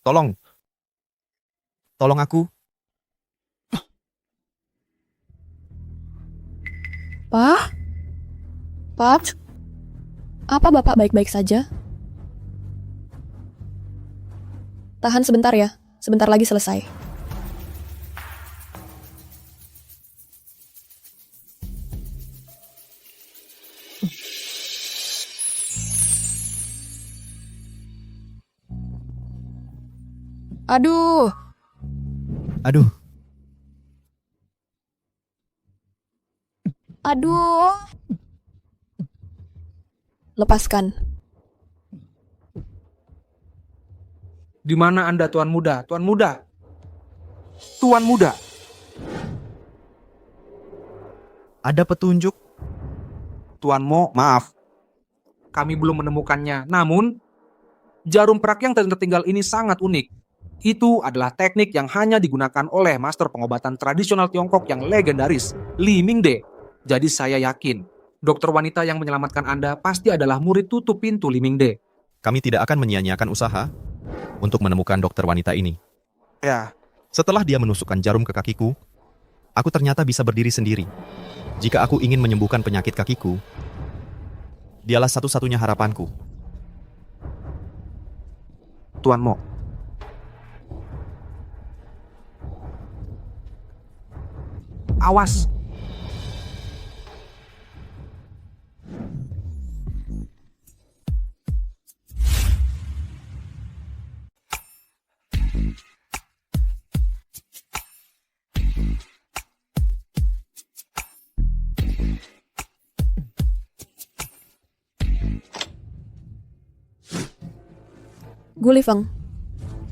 Tolong, tolong aku. Pak? Pak? Apa Bapak baik-baik saja? Tahan sebentar ya, sebentar lagi selesai. Aduh, Aduh, aduh. Lepaskan. Di mana Anda, Tuan Muda? Tuan Muda! Tuan Muda! ada petunjuk. Tuan Mo, maaf. Kami belum menemukannya. Namun, jarum perak yang tertinggal ini sangat unik. Itu adalah teknik yang hanya digunakan oleh master pengobatan tradisional Tiongkok yang legendaris, Li Mingde. Jadi saya yakin, dokter wanita yang menyelamatkan Anda pasti adalah murid tutup pintu Li Mingde. Kami tidak akan menyia-nyiakan usaha untuk menemukan dokter wanita ini. Ya, Setelah dia menusukkan jarum ke kakiku, aku ternyata bisa berdiri sendiri. Jika aku ingin menyembuhkan penyakit kakiku, dialah satu-satunya harapanku. Tuan Mo. Awas! Gulifeng,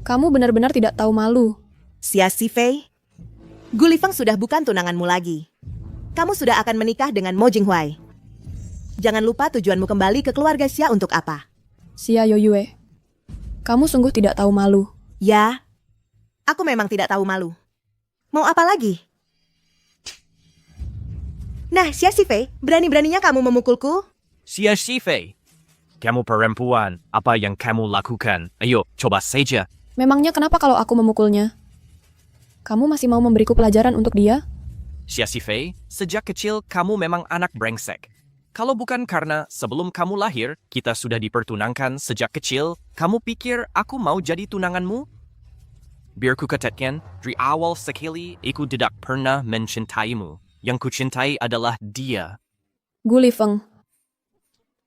kamu benar-benar tidak tahu malu. Xia Sifei, Gulifeng sudah bukan tunanganmu lagi. Kamu sudah akan menikah dengan Mo Jinghuai. Jangan lupa tujuanmu kembali ke keluarga Xia untuk apa? Xia Yoyue, kamu sungguh tidak tahu malu. Ya, aku memang tidak tahu malu. Mau apa lagi? Nah, Xia Sifei, berani-beraninya kamu memukulku? Xia Shifei, kamu perempuan, apa yang kamu lakukan? Ayo, coba saja. Memangnya kenapa kalau aku memukulnya? Kamu masih mau memberiku pelajaran untuk dia? Xia Shifei, sejak kecil kamu memang anak brengsek. Kalau bukan karena sebelum kamu lahir, kita sudah dipertunangkan sejak kecil, kamu pikir aku mau jadi tunanganmu? Biar ku katakan, dari awal sekali, aku tidak pernah mencintaimu. Yang ku cintai adalah dia. Gulifeng,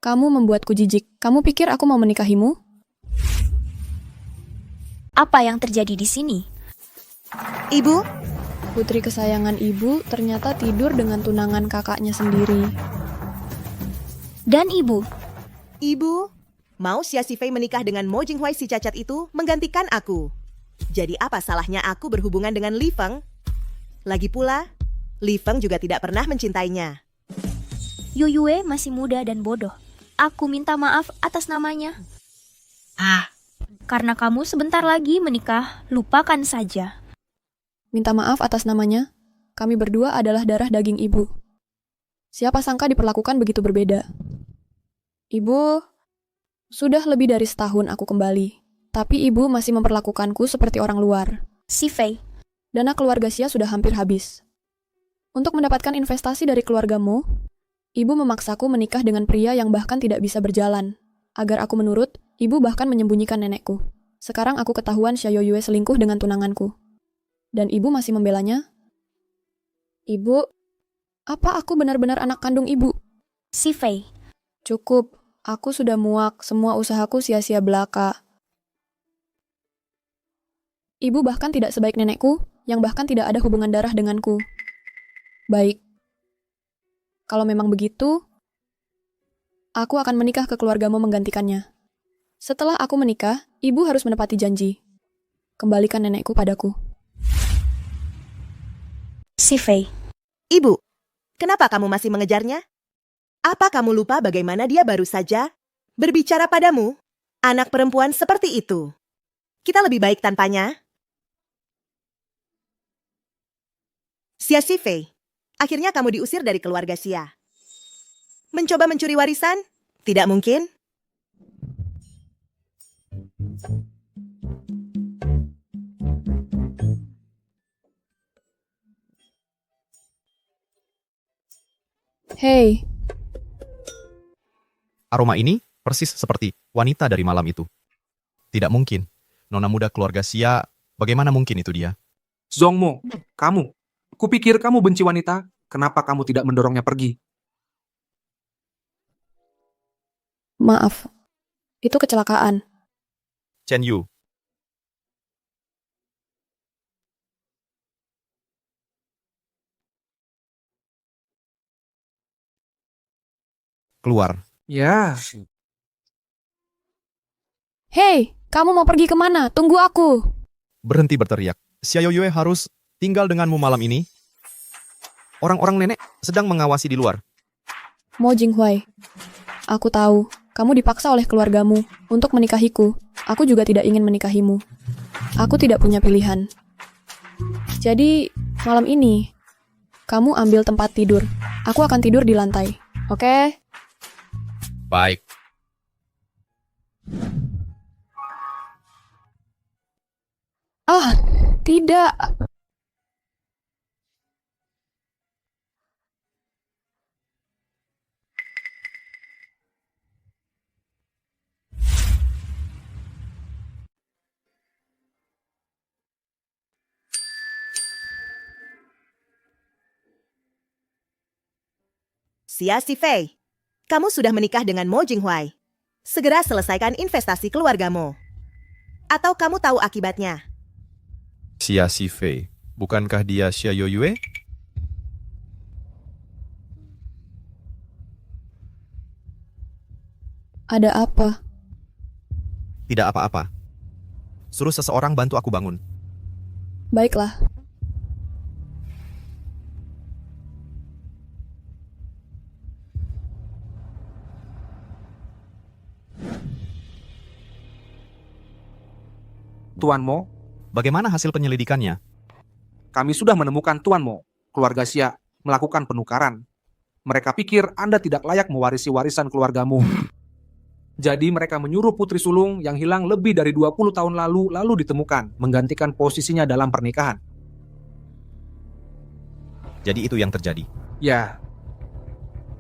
kamu membuatku jijik. Kamu pikir aku mau menikahimu? Apa yang terjadi di sini? Ibu, Putri kesayangan ibu ternyata tidur dengan tunangan kakaknya sendiri. Dan ibu, Ibu, mau Xia Sifei menikah dengan Mo Jinghuai si cacat itu menggantikan aku. Jadi apa salahnya aku berhubungan dengan Li Feng? Lagi pula, Li Feng juga tidak pernah mencintainya. Yoyue masih muda dan bodoh. Aku minta maaf atas namanya. Karena kamu sebentar lagi menikah, lupakan saja. Minta maaf atas namanya. Kami berdua adalah darah daging ibu. Siapa sangka diperlakukan begitu berbeda. Ibu, sudah lebih dari setahun aku kembali. Tapi ibu masih memperlakukanku seperti orang luar. Sifei, Dana keluarga Xia sudah hampir habis. Untuk mendapatkan investasi dari keluargamu, ibu memaksaku menikah dengan pria yang bahkan tidak bisa berjalan. Agar aku menurut, ibu bahkan menyembunyikan nenekku. Sekarang aku ketahuan Xia Yoyue selingkuh dengan tunanganku. Dan ibu masih membelanya? Ibu, apa aku benar-benar anak kandung ibu? Sifei, Cukup, aku sudah muak, semua usahaku sia-sia belaka. Ibu bahkan tidak sebaik nenekku, yang bahkan tidak ada hubungan darah denganku. Baik. Kalau memang begitu, aku akan menikah ke keluargamu menggantikannya. Setelah aku menikah, ibu harus menepati janji. Kembalikan nenekku padaku. Sifei, Ibu, kenapa kamu masih mengejarnya? Apa kamu lupa bagaimana dia baru saja berbicara padamu? Anak perempuan seperti itu. Kita lebih baik tanpanya. Xia Sifei, akhirnya kamu diusir dari keluarga Xia. Mencoba mencuri warisan? Tidak mungkin. Hei, Aroma ini persis seperti wanita dari malam itu. Tidak mungkin. Nona muda keluarga Xia, bagaimana mungkin itu dia? Zongmo, kamu. Kupikir kamu benci wanita, kenapa kamu tidak mendorongnya pergi? maaf. Itu kecelakaan. Chen Yu, keluar. Ya, Hei, kamu mau pergi kemana? Tunggu aku. Berhenti berteriak. Xia Yoyue harus tinggal denganmu malam ini. Orang-orang nenek sedang mengawasi di luar. Mo Jinghuai, aku tahu, kamu dipaksa oleh keluargamu untuk menikahiku. Aku juga tidak ingin menikahimu. Aku tidak punya pilihan. Jadi, malam ini, kamu ambil tempat tidur. Aku akan tidur di lantai. Oke? Baik. Ah, tidak. Xia Sifei, kamu sudah menikah dengan Mo Jinghuai. Segera selesaikan investasi keluargamu. Atau kamu tahu akibatnya? Xia Sifei, bukankah dia Xia Yoyue? Ada apa? Tidak apa-apa. Suruh seseorang bantu aku bangun. Baiklah. Tuan Mo, Bagaimana hasil penyelidikannya? kami sudah menemukan Tuan Mo. Keluarga Xia melakukan penukaran. Mereka pikir Anda tidak layak mewarisi warisan keluargamu. Jadi mereka menyuruh putri sulung yang hilang lebih dari 20 tahun lalu ditemukan, menggantikan posisinya dalam pernikahan. Jadi itu yang terjadi. Ya,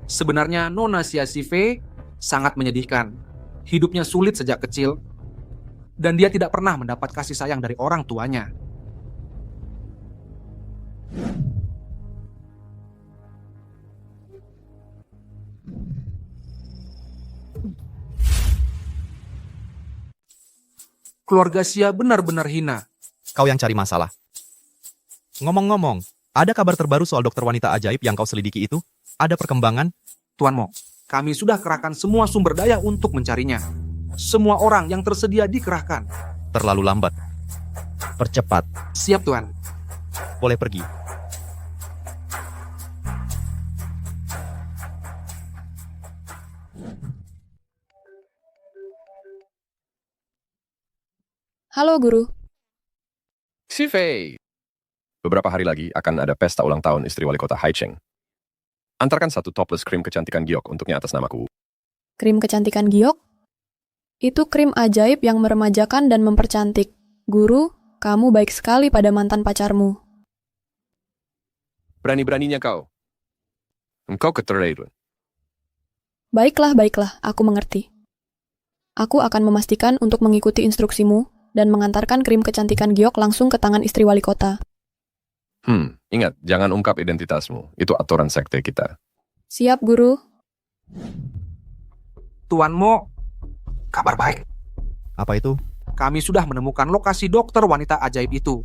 sebenarnya Nona Xia Sifei sangat menyedihkan. Hidupnya sulit sejak kecil, dan dia tidak pernah mendapat kasih sayang dari orang tuanya. Keluarga Xia benar-benar hina. Kau yang cari masalah. Ngomong-ngomong, ada kabar terbaru soal dokter wanita ajaib yang kau selidiki itu? Ada perkembangan? Tuan Mo, kami sudah kerahkan semua sumber daya untuk mencarinya. Semua orang yang tersedia dikerahkan. Terlalu lambat. Percepat. Siap, Tuan. Boleh pergi. Halo, Guru. Sifei. Beberapa hari lagi akan ada pesta ulang tahun istri wali kota Haicheng. Antarkan satu topless krim kecantikan giok untuknya atas namaku. Krim kecantikan giok? Itu krim ajaib yang meremajakan dan mempercantik. Guru, kamu baik sekali pada mantan pacarmu. Berani-beraninya kau. Engkau keterlaluan. Baiklah, aku mengerti. Aku akan memastikan untuk mengikuti instruksimu dan mengantarkan krim kecantikan giok langsung ke tangan istri wali kota. Ingat, jangan ungkap identitasmu. Itu aturan sekte kita. Siap, Guru. Tuan Mo, kabar baik. Apa itu? Kami sudah menemukan lokasi dokter wanita ajaib itu.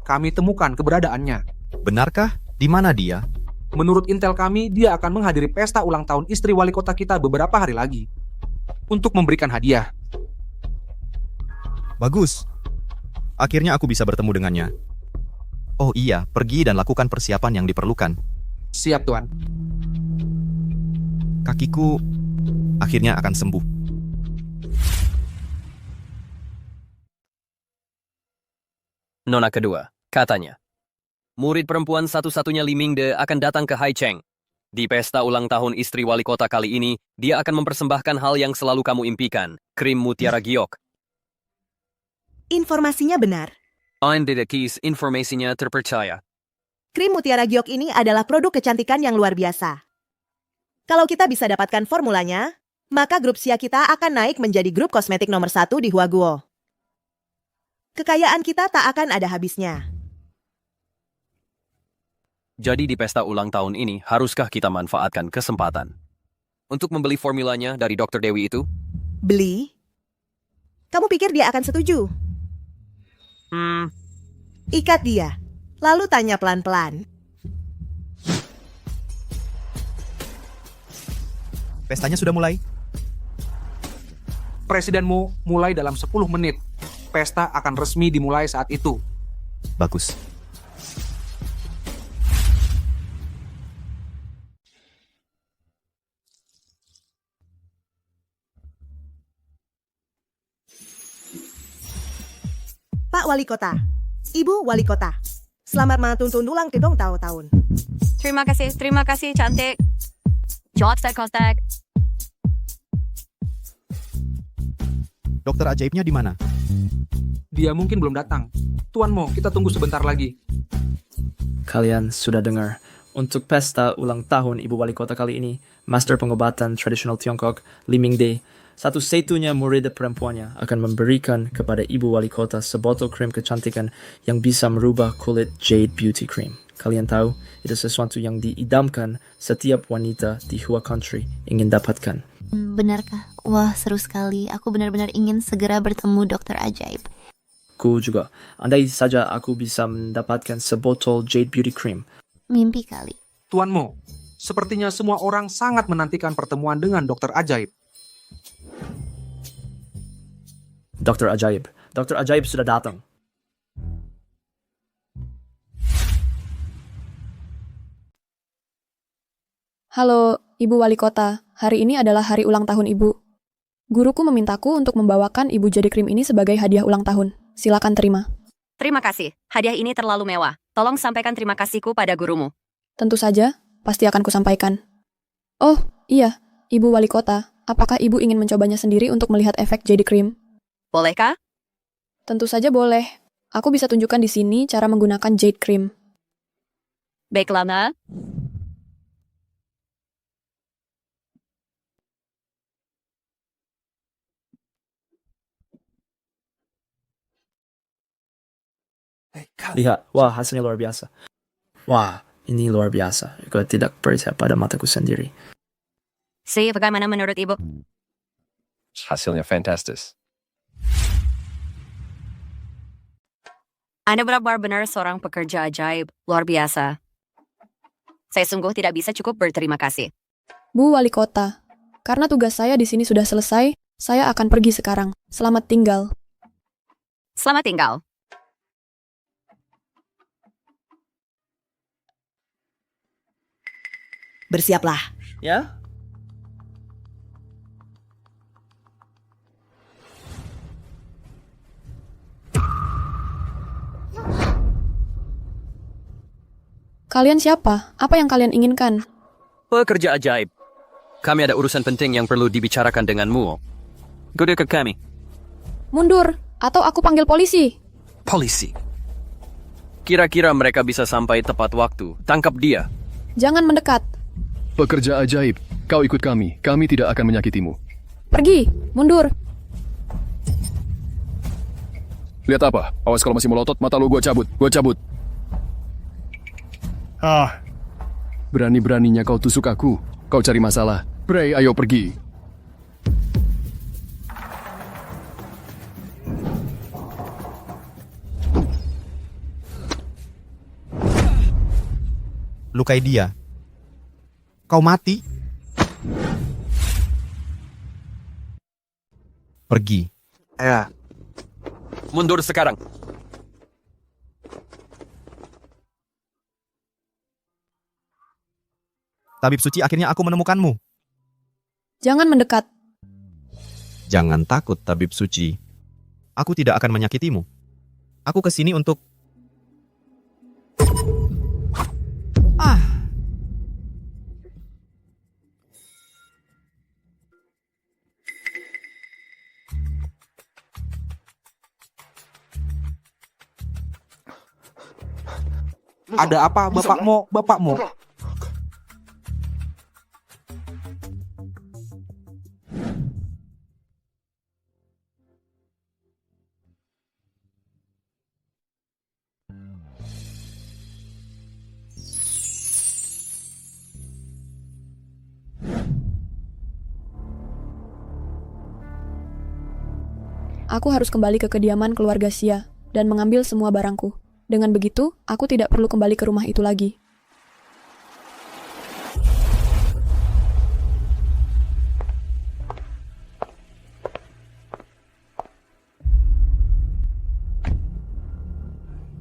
Kami temukan keberadaannya. Benarkah? Di mana dia? Menurut intel kami, dia akan menghadiri pesta ulang tahun istri wali kota kita beberapa hari lagi. Untuk memberikan hadiah. Bagus. Akhirnya aku bisa bertemu dengannya. Oh iya, pergi dan lakukan persiapan yang diperlukan. Siap, Tuan. Kakiku akhirnya akan sembuh. Nona kedua, katanya. Murid perempuan satu-satunya Li Mingde akan datang ke Haicheng. Di pesta ulang tahun istri wali kota kali ini, dia akan mempersembahkan hal yang selalu kamu impikan, krim mutiara giok. Informasinya benar. Eindedekis informasinya terpercaya. Krim Mutiara Giok ini adalah produk kecantikan yang luar biasa. Kalau kita bisa dapatkan formulanya, maka grup Xia kita akan naik menjadi grup kosmetik nomor 1 di Huaguo. Kekayaan kita tak akan ada habisnya. Jadi di pesta ulang tahun ini, haruskah kita manfaatkan kesempatan untuk membeli formulanya dari Dr. Dewi itu? Beli? Kamu pikir dia akan setuju? Ikat dia, lalu tanya pelan-pelan. Pestanya sudah mulai. Presidenmu mulai dalam 10 menit. Pesta akan resmi dimulai saat itu. Bagus. Pak Wali Kota, Ibu Wali Kota, selamat matuntun ulang tidong tahun-tahun. Terima kasih cantik. Kostek. Dokter ajaibnya di mana? Dia mungkin belum datang. Tuan Mo, kita tunggu sebentar lagi. Kalian sudah dengar, untuk pesta ulang tahun Ibu Wali Kota kali ini, Master Pengobatan Tradisional Tiongkok, Li Mingde, satu-satunya murid perempuannya akan memberikan kepada Ibu Wali Kota sebotol krim kecantikan yang bisa merubah kulit Jade Beauty Cream. Kalian tahu, itu sesuatu yang diidamkan setiap wanita di Hua Country ingin dapatkan. Benarkah? Wah, seru sekali. Aku benar-benar ingin segera bertemu dokter ajaib. Ku juga. Andai saja aku bisa mendapatkan sebotol Jade Beauty Cream. Mimpi kali. Tuan Mo, sepertinya semua orang sangat menantikan pertemuan dengan dokter ajaib. Dokter ajaib. Dokter ajaib sudah datang. Halo, Ibu Wali Kota. Hari ini adalah hari ulang tahun Ibu. Guruku memintaku untuk membawakan Ibu Jade Cream ini sebagai hadiah ulang tahun. Silakan terima. Terima kasih. Hadiah ini terlalu mewah. Tolong sampaikan terima kasihku pada gurumu. Tentu saja, pasti akan kusampaikan. Oh, iya, Ibu Wali Kota. Apakah Ibu ingin mencobanya sendiri untuk melihat efek Jade Cream? Bolehkah? Tentu saja boleh. Aku bisa tunjukkan di sini cara menggunakan Jade Cream. Baiklah, Ma. Lihat, wah hasilnya luar biasa. Wah, ini luar biasa. Aku tidak percaya pada mataku sendiri. Bagaimana menurut Ibu? Hasilnya fantastis. Anda benar-benar seorang pekerja ajaib. Luar biasa. Saya sungguh tidak bisa cukup berterima kasih. Bu Wali Kota, karena tugas saya di sini sudah selesai, saya akan pergi sekarang. Selamat tinggal. Selamat tinggal. Bersiaplah. Ya? Kalian siapa? Apa yang kalian inginkan? Pekerja ajaib. Kami ada urusan penting yang perlu dibicarakan denganmu. Goda ke kami. Mundur, atau aku panggil polisi. Polisi. Kira-kira mereka bisa sampai tepat waktu. Tangkap dia. Jangan mendekat. Pekerja ajaib, kau ikut kami. Kami tidak akan menyakitimu. Pergi, mundur. Lihat apa? Awas kalau masih melotot, mata lu gua cabut. Gua cabut. Berani-beraninya kau tusuk aku. Kau cari masalah. Bray, ayo pergi. Lukai dia. Kau mati. Pergi. Ya, Mundur sekarang. Tabib suci, akhirnya aku menemukanmu. Jangan mendekat. Jangan takut, tabib suci. Aku tidak akan menyakitimu. Aku kesini untuk... ada apa Bapak Mo? Bapak Mo? Aku harus kembali ke kediaman keluarga Xia dan mengambil semua barangku. Dengan begitu, aku tidak perlu kembali ke rumah itu lagi.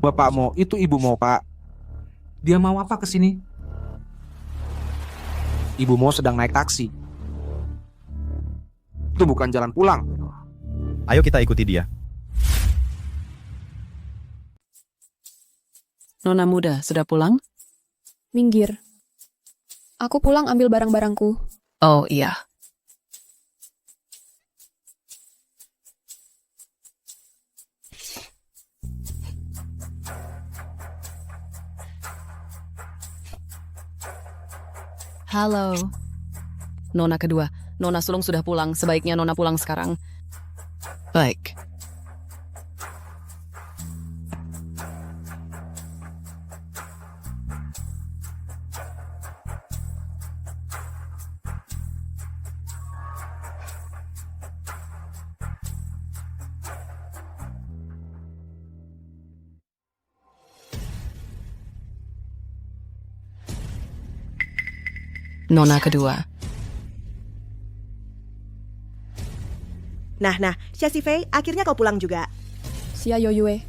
Bapak Mo, itu Ibu Mo, Pak. Dia mau apa ke sini? Ibu Mo sedang naik taksi. Itu bukan jalan pulang. Ayo kita ikuti dia. Nona muda, sudah pulang? Minggir. Aku pulang ambil barang-barangku. Oh iya. Halo. Nona kedua, Nona sulung sudah pulang. Sebaiknya Nona pulang sekarang. Baik. Nona kedua. Nah, Xia Xifei, akhirnya kau pulang juga. Xia Yoyue.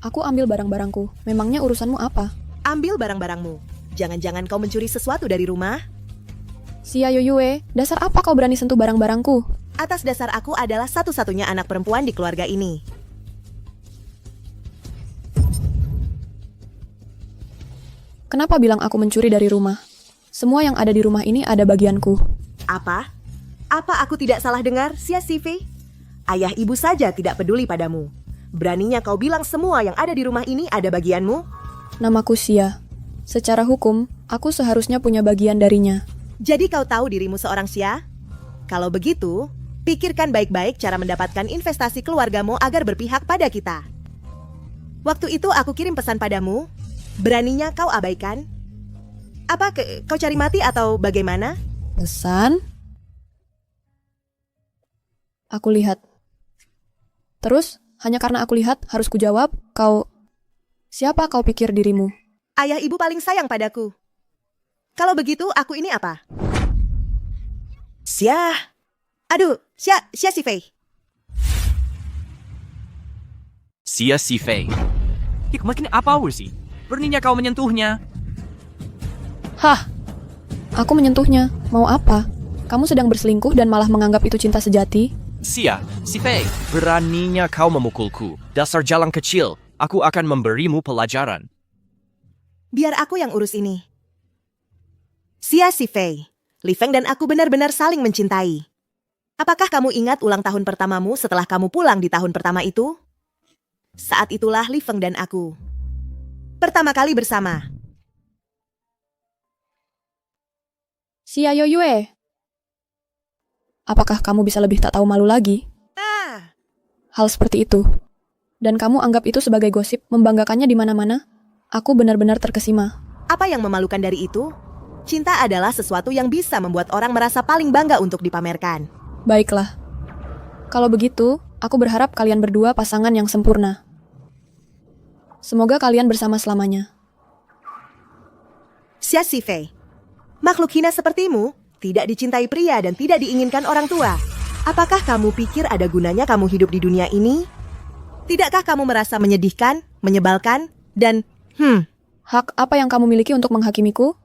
Aku ambil barang-barangku. Memangnya urusanmu apa? Ambil barang-barangmu. Jangan-jangan kau mencuri sesuatu dari rumah? Xia Yoyue, dasar apa kau berani sentuh barang-barangku? Atas dasar aku adalah satu-satunya anak perempuan di keluarga ini. Kenapa bilang aku mencuri dari rumah? Semua yang ada di rumah ini ada bagianku. Apa? Apa aku tidak salah dengar, Xia Xifei? Ayah ibu saja tidak peduli padamu. Beraninya kau bilang semua yang ada di rumah ini ada bagianmu? Namaku Xia. Secara hukum, aku seharusnya punya bagian darinya. Jadi kau tahu dirimu seorang Xia? Kalau begitu, pikirkan baik-baik cara mendapatkan investasi keluargamu agar berpihak pada kita. Waktu itu aku kirim pesan padamu, beraninya kau abaikan? Apa kau cari mati atau bagaimana? Pesan? Aku lihat. Terus, hanya karena aku lihat, harus kujawab, kau... Siapa kau pikir dirimu? Ayah ibu paling sayang padaku. Kalau begitu, aku ini apa? Xia Xifei. Xia Xifei. Makin apa sih? Beraninya kau menyentuhnya? Hah, aku menyentuhnya. Mau apa? Kamu sedang berselingkuh dan malah menganggap itu cinta sejati? Xia Xifei, beraninya kau memukulku. Dasar jalang kecil, aku akan memberimu pelajaran. Biar aku yang urus ini. Xia Xifei, Li Feng dan aku benar-benar saling mencintai. Apakah kamu ingat ulang tahun pertamamu setelah kamu pulang di tahun pertama itu? Saat itulah Li Feng dan aku pertama kali bersama. Xia Yoyue. Apakah kamu bisa lebih tak tahu malu lagi? Hal seperti itu. Dan kamu anggap itu sebagai gosip, membanggakannya di mana-mana? Aku benar-benar terkesima. Apa yang memalukan dari itu? Cinta adalah sesuatu yang bisa membuat orang merasa paling bangga untuk dipamerkan. Baiklah. Kalau begitu, aku berharap kalian berdua pasangan yang sempurna. Semoga kalian bersama selamanya. Xia Xifei, makhluk hina sepertimu tidak dicintai pria dan tidak diinginkan orang tua. Apakah kamu pikir ada gunanya kamu hidup di dunia ini? Tidakkah kamu merasa menyedihkan, menyebalkan, dan hak apa yang kamu miliki untuk menghakimiku?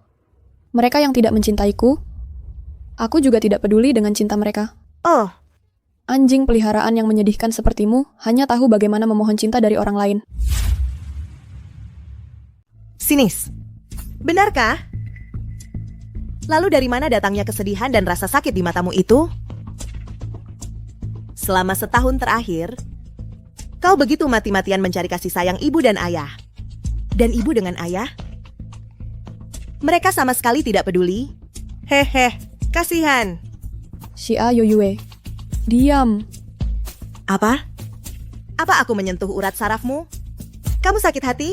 Mereka yang tidak mencintaiku, aku juga tidak peduli dengan cinta mereka. Oh, anjing peliharaan yang menyedihkan sepertimu hanya tahu bagaimana memohon cinta dari orang lain. Sinis. Benarkah? Lalu dari mana datangnya kesedihan dan rasa sakit di matamu itu? Selama setahun terakhir, kau begitu mati-matian mencari kasih sayang ibu dan ayah. Dan ibu dengan ayah? Mereka sama sekali tidak peduli. Hehe, kasihan. Xia Yoyue, diam. Apa? Apa aku menyentuh urat sarafmu? Kamu sakit hati?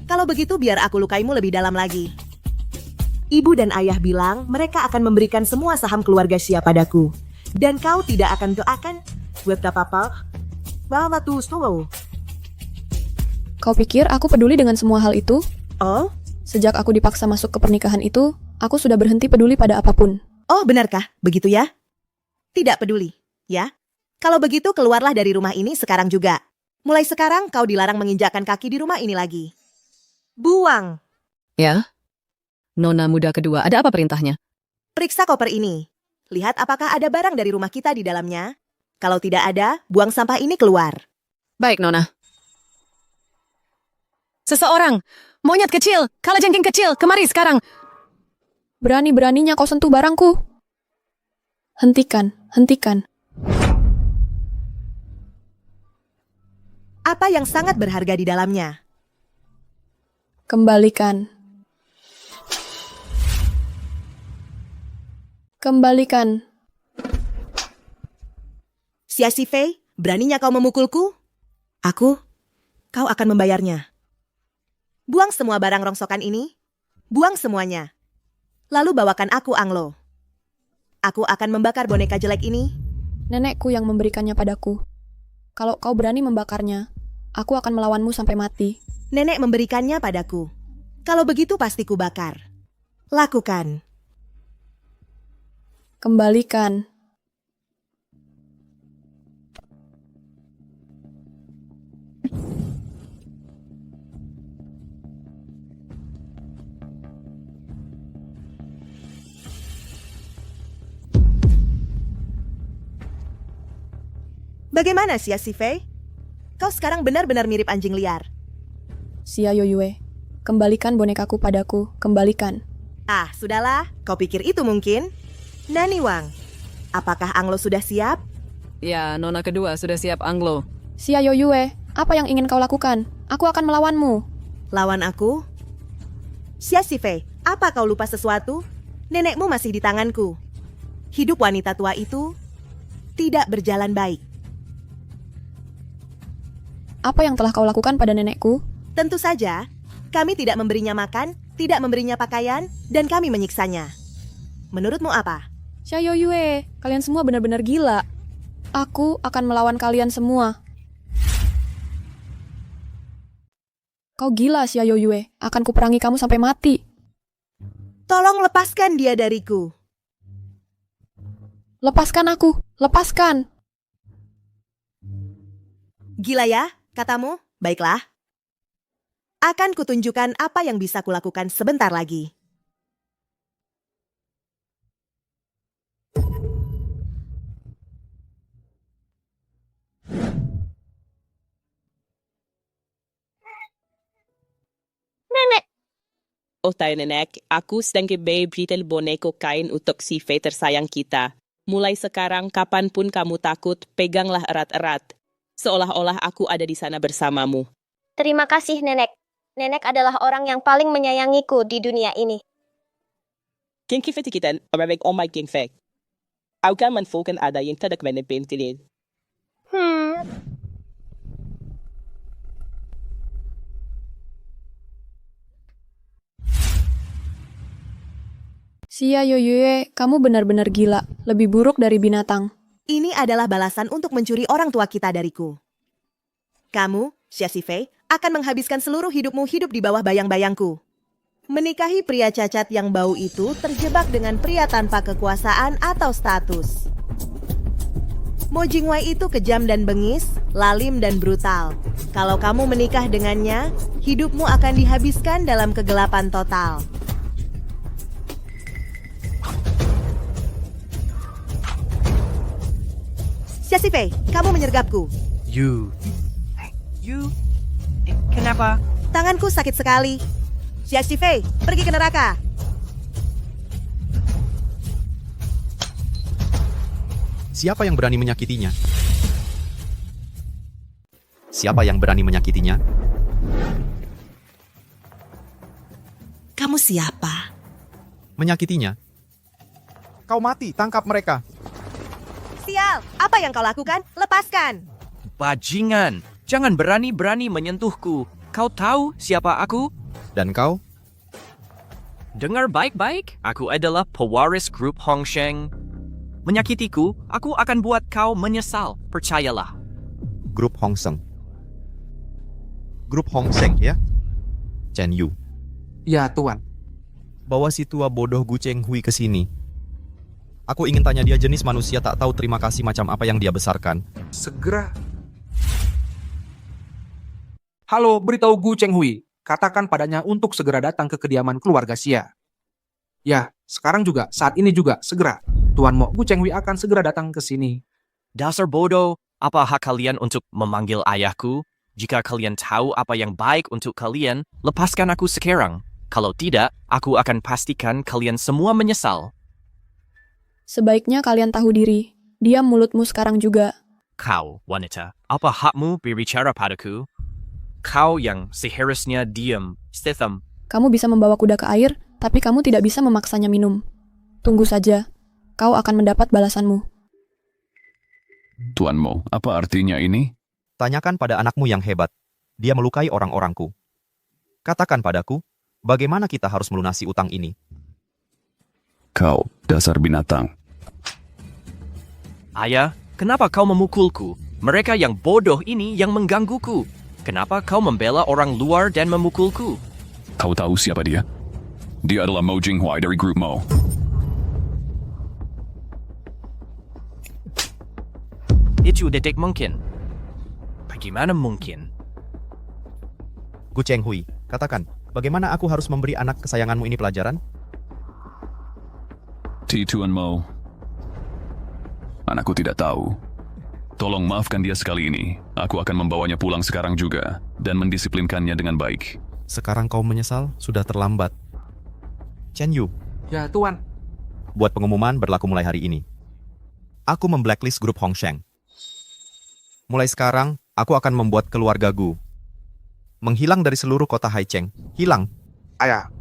Kalau begitu biar aku lukaimu lebih dalam lagi. Ibu dan ayah bilang mereka akan memberikan semua saham keluarga Xia padaku. Dan kau tidak akan doakan Buat apa-apa? Mama tuh, tunggu. Kau pikir aku peduli dengan semua hal itu? Oh? Sejak aku dipaksa masuk ke pernikahan itu, aku sudah berhenti peduli pada apapun. Oh, benarkah? Begitu ya? Tidak peduli, ya? Kalau begitu, keluarlah dari rumah ini sekarang juga. Mulai sekarang, kau dilarang menginjakkan kaki di rumah ini lagi. Buang! Ya? Nona muda kedua, ada apa perintahnya? Periksa koper ini. Lihat apakah ada barang dari rumah kita di dalamnya. Kalau tidak ada, buang sampah ini keluar. Baik, Nona. Seseorang, monyet kecil, kalajengking kecil, kemari sekarang. Berani-beraninya kau sentuh barangku. Hentikan, hentikan. Apa yang sangat berharga di dalamnya? Kembalikan. Kembalikan. Xia Xifei, beraninya kau memukulku? Kau akan membayarnya. Buang semua barang rongsokan ini. Buang semuanya. Lalu bawakan aku Anglo. Aku akan membakar boneka jelek ini. Nenekku yang memberikannya padaku. Kalau kau berani membakarnya, aku akan melawanmu sampai mati. Nenek memberikannya padaku. Kalau begitu pasti ku bakar. Lakukan. Kembalikan. Bagaimana Xia Xifei? Kau sekarang benar-benar mirip anjing liar. Xia Yoyue, kembalikan bonekaku padaku, kembalikan. Ah, sudahlah. Kau pikir itu mungkin? Nani Wang, apakah Anglo sudah siap? Ya, Nona kedua sudah siap, Anglo. Xia Yoyue, apa yang ingin kau lakukan? Aku akan melawanmu. Lawan aku? Xia Xifei, apa kau lupa sesuatu? Nenekmu masih di tanganku. Hidup wanita tua itu tidak berjalan baik. Apa yang telah kau lakukan pada nenekku? Tentu saja, kami tidak memberinya makan, tidak memberinya pakaian, dan kami menyiksanya. Menurutmu apa? Xia Yoyue, kalian semua benar-benar gila. Aku akan melawan kalian semua. Kau gila, Xia Yoyue. Akan kuperangi kamu sampai mati. Tolong lepaskan dia dariku. Lepaskan aku, lepaskan. Gila ya, katamu? Baiklah. Akan kutunjukkan apa yang bisa kulakukan sebentar lagi. Nenek! Oh tayo nenek, aku sedang beritel boneko kain untuk si Fei tersayang kita. Mulai sekarang, kapanpun kamu takut, peganglah erat-erat. Seolah-olah aku ada di sana bersamamu. Terima kasih, Nenek. Nenek adalah orang yang paling menyayangiku di dunia ini. King kifetikitan, orabeg omay king fek. Auka man fokan ada yung tadak menepintilid. Xia Yoyue, kamu benar-benar gila. Lebih buruk dari binatang. Ini adalah balasan untuk mencuri orang tua kita dariku. Kamu, Xia Xifei, akan menghabiskan seluruh hidupmu hidup di bawah bayang-bayangku. Menikahi pria cacat yang bau itu terjebak dengan pria tanpa kekuasaan atau status. Mo Jingwei itu kejam dan bengis, lalim dan brutal. Kalau kamu menikah dengannya, hidupmu akan dihabiskan dalam kegelapan total. Xia Xifei, kamu menyergapku. You, kenapa? Tanganku sakit sekali. Xia Xifei, pergi ke neraka. Siapa yang berani menyakitinya? Siapa yang berani menyakitinya? Kamu siapa? Menyakitinya? Kau mati, tangkap mereka. Sial, apa yang kau lakukan? Lepaskan. Bajingan, jangan berani-berani menyentuhku. Kau tahu siapa aku? Dan kau? Dengar baik-baik, aku adalah pewaris grup Hongsheng. menyakitiku, aku akan buat kau menyesal, percayalah. Grup Hong Seng. Grup Hong Seng ya? Chen Yu. Ya, Tuan. Bawa si tua bodoh Gu Cheng Hui ke sini. Aku ingin tanya dia jenis manusia tak tahu terima kasih macam apa yang dia besarkan. Segera. Halo, beritahu Gu Cheng Hui. Katakan padanya untuk segera datang ke kediaman keluarga Xia. Ya, sekarang juga, saat ini juga, segera. Tuan Mo Gu Cheng Hui akan segera datang ke sini. Dasar bodoh, apa hak kalian untuk memanggil ayahku? Jika kalian tahu apa yang baik untuk kalian, lepaskan aku sekarang. Kalau tidak, aku akan pastikan kalian semua menyesal. Sebaiknya kalian tahu diri. Diam mulutmu sekarang juga. Kau, wanita, apa hakmu berbicara padaku? Kau yang seharusnya diam, Stitham. Kamu bisa membawa kuda ke air, tapi kamu tidak bisa memaksanya minum. Tunggu saja. Kau akan mendapat balasanmu. Tuan Mo, apa artinya ini? Tanyakan pada anakmu yang hebat. Dia melukai orang-orangku. Katakan padaku, bagaimana kita harus melunasi utang ini? Kau, dasar binatang. Ayah, kenapa kau memukulku? Mereka yang bodoh ini yang menggangguku. Kenapa kau membela orang luar dan memukulku? Kau tahu siapa dia? Dia adalah Mo Jinghuai dari grup Mo. Itu tidak mungkin. Bagaimana mungkin? Gu Cheng Hui, katakan, bagaimana aku harus memberi anak kesayanganmu ini pelajaran? Tuan Mo. Anakku tidak tahu. Tolong maafkan dia sekali ini. Aku akan membawanya pulang sekarang juga dan mendisiplinkannya dengan baik. Sekarang kau menyesal, sudah terlambat. Chen Yu. Ya, Tuan. Buat pengumuman berlaku mulai hari ini. Aku memblacklist grup Hong Sheng. Mulai sekarang, aku akan membuat keluarga Gu menghilang dari seluruh kota Haicheng. Hilang. Ayah.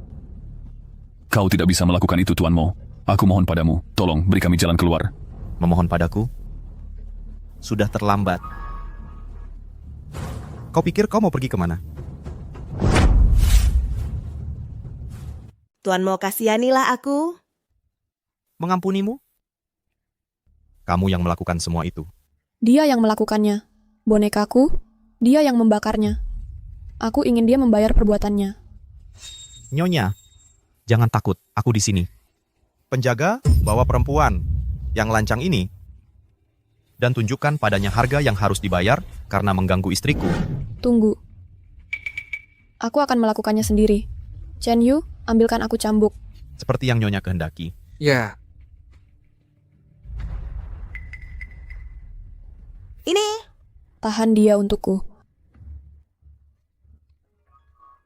Kau tidak bisa melakukan itu, Tuan Mo. Aku mohon padamu, tolong beri kami jalan keluar. Memohon padaku? Sudah terlambat. Kau pikir kau mau pergi kemana? Tuan Mo kasihanilah aku. Mengampunimu? Kamu yang melakukan semua itu. Dia yang melakukannya. Bonekaku, dia yang membakarnya. Aku ingin dia membayar perbuatannya. Nyonya, jangan takut, aku di sini. Penjaga, bawa perempuan yang lancang ini dan tunjukkan padanya harga yang harus dibayar karena mengganggu istriku. Tunggu. Aku akan melakukannya sendiri. Chen Yu, ambilkan aku cambuk. Seperti yang Nyonya kehendaki. Ya. Ini. Tahan dia untukku.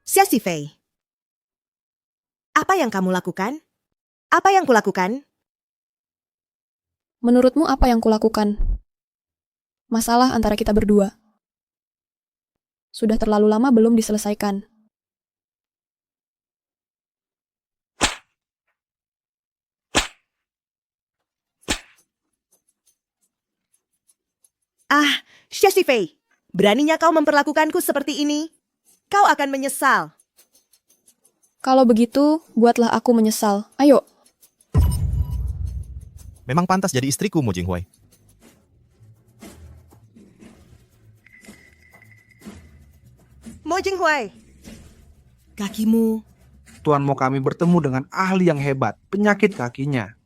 Xia Xifei. Apa yang kamu lakukan? Apa yang kulakukan? Menurutmu apa yang kulakukan? Masalah antara kita berdua. Sudah terlalu lama belum diselesaikan. Ah, Xia Xifei, beraninya kau memperlakukanku seperti ini? Kau akan menyesal. Kalau begitu, buatlah aku menyesal. Ayo. Memang pantas jadi istriku, Mo Jinghuai. Mo Jinghuai. Kakimu. Tuan Mo kami bertemu dengan ahli yang hebat, penyakit kakinya.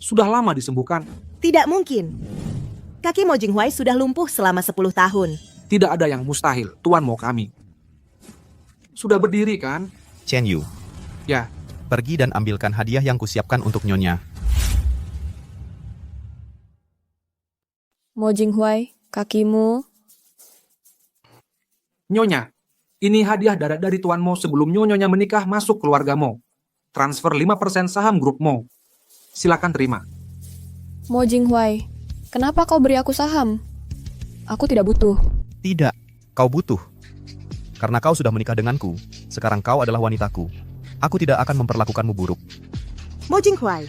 Sudah lama disembuhkan. Tidak mungkin. Kaki Mo Jinghuai sudah lumpuh selama 10 tahun. Tidak ada yang mustahil, Tuan Mo kami. Sudah berdiri kan? Chen Yu. Ya. Pergi dan ambilkan hadiah yang kusiapkan untuk Nyonya. Mo Jinghuai, kakimu. Nyonya, ini hadiah dari Tuan Mo sebelum Nyonya menikah masuk keluarga Mo. Transfer 5% saham grup Mo. Silakan terima. Mo Jinghuai, kenapa kau beri aku saham? Aku tidak butuh. Tidak, kau butuh. Karena kau sudah menikah denganku, sekarang kau adalah wanitaku. Aku tidak akan memperlakukanmu buruk. Mo Jinghuai,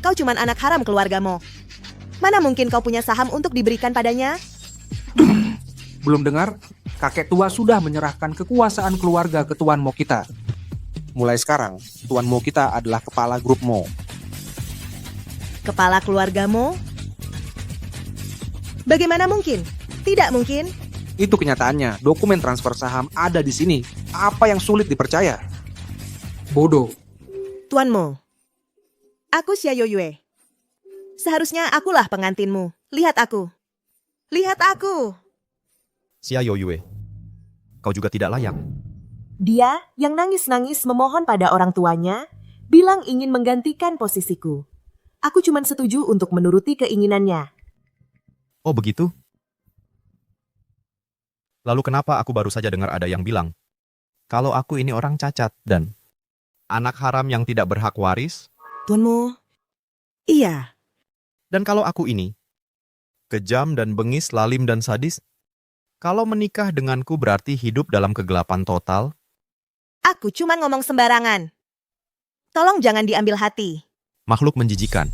kau cuman anak haram keluarga Mo. Mana mungkin kau punya saham untuk diberikan padanya? Belum dengar? Kakek tua sudah menyerahkan kekuasaan keluarga ke Tuan Mo kita. Mulai sekarang, Tuan Mo kita adalah kepala grup Mo. kepala keluargamu? Bagaimana mungkin? Tidak mungkin. Itu kenyataannya. Dokumen transfer saham ada di sini. Apa yang sulit dipercaya? Bodoh. Tuanmu, aku Xia Yoyue. Seharusnya akulah pengantinmu. Lihat aku. Lihat aku. Xia Yoyue, kau juga tidak layak. Dia yang nangis-nangis memohon pada orang tuanya, bilang ingin menggantikan posisiku. Aku cuma setuju untuk menuruti keinginannya. Oh begitu? Lalu kenapa aku baru saja dengar ada yang bilang, kalau aku ini orang cacat dan anak haram yang tidak berhak waris? Tuanmu, iya. Dan kalau aku ini, kejam dan bengis, lalim dan sadis, kalau menikah denganku berarti hidup dalam kegelapan total? Aku cuma ngomong sembarangan. Tolong jangan diambil hati. Makhluk menjijikan.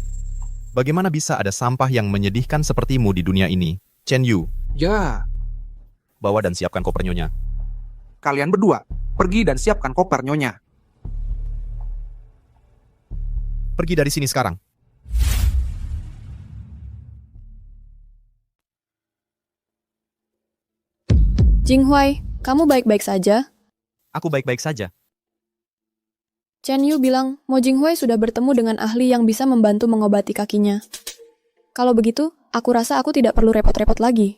Bagaimana bisa ada sampah yang menyedihkan sepertimu di dunia ini? Chen Yu, Ya, bawa dan siapkan koper nyonya. kalian berdua, pergi dan siapkan koper nyonya. Pergi dari sini sekarang. Jinghuai, kamu baik-baik saja? Aku baik-baik saja. Chen Yu bilang, Mo Jinghuai sudah bertemu dengan ahli yang bisa membantu mengobati kakinya. Kalau begitu, aku rasa aku tidak perlu repot-repot lagi.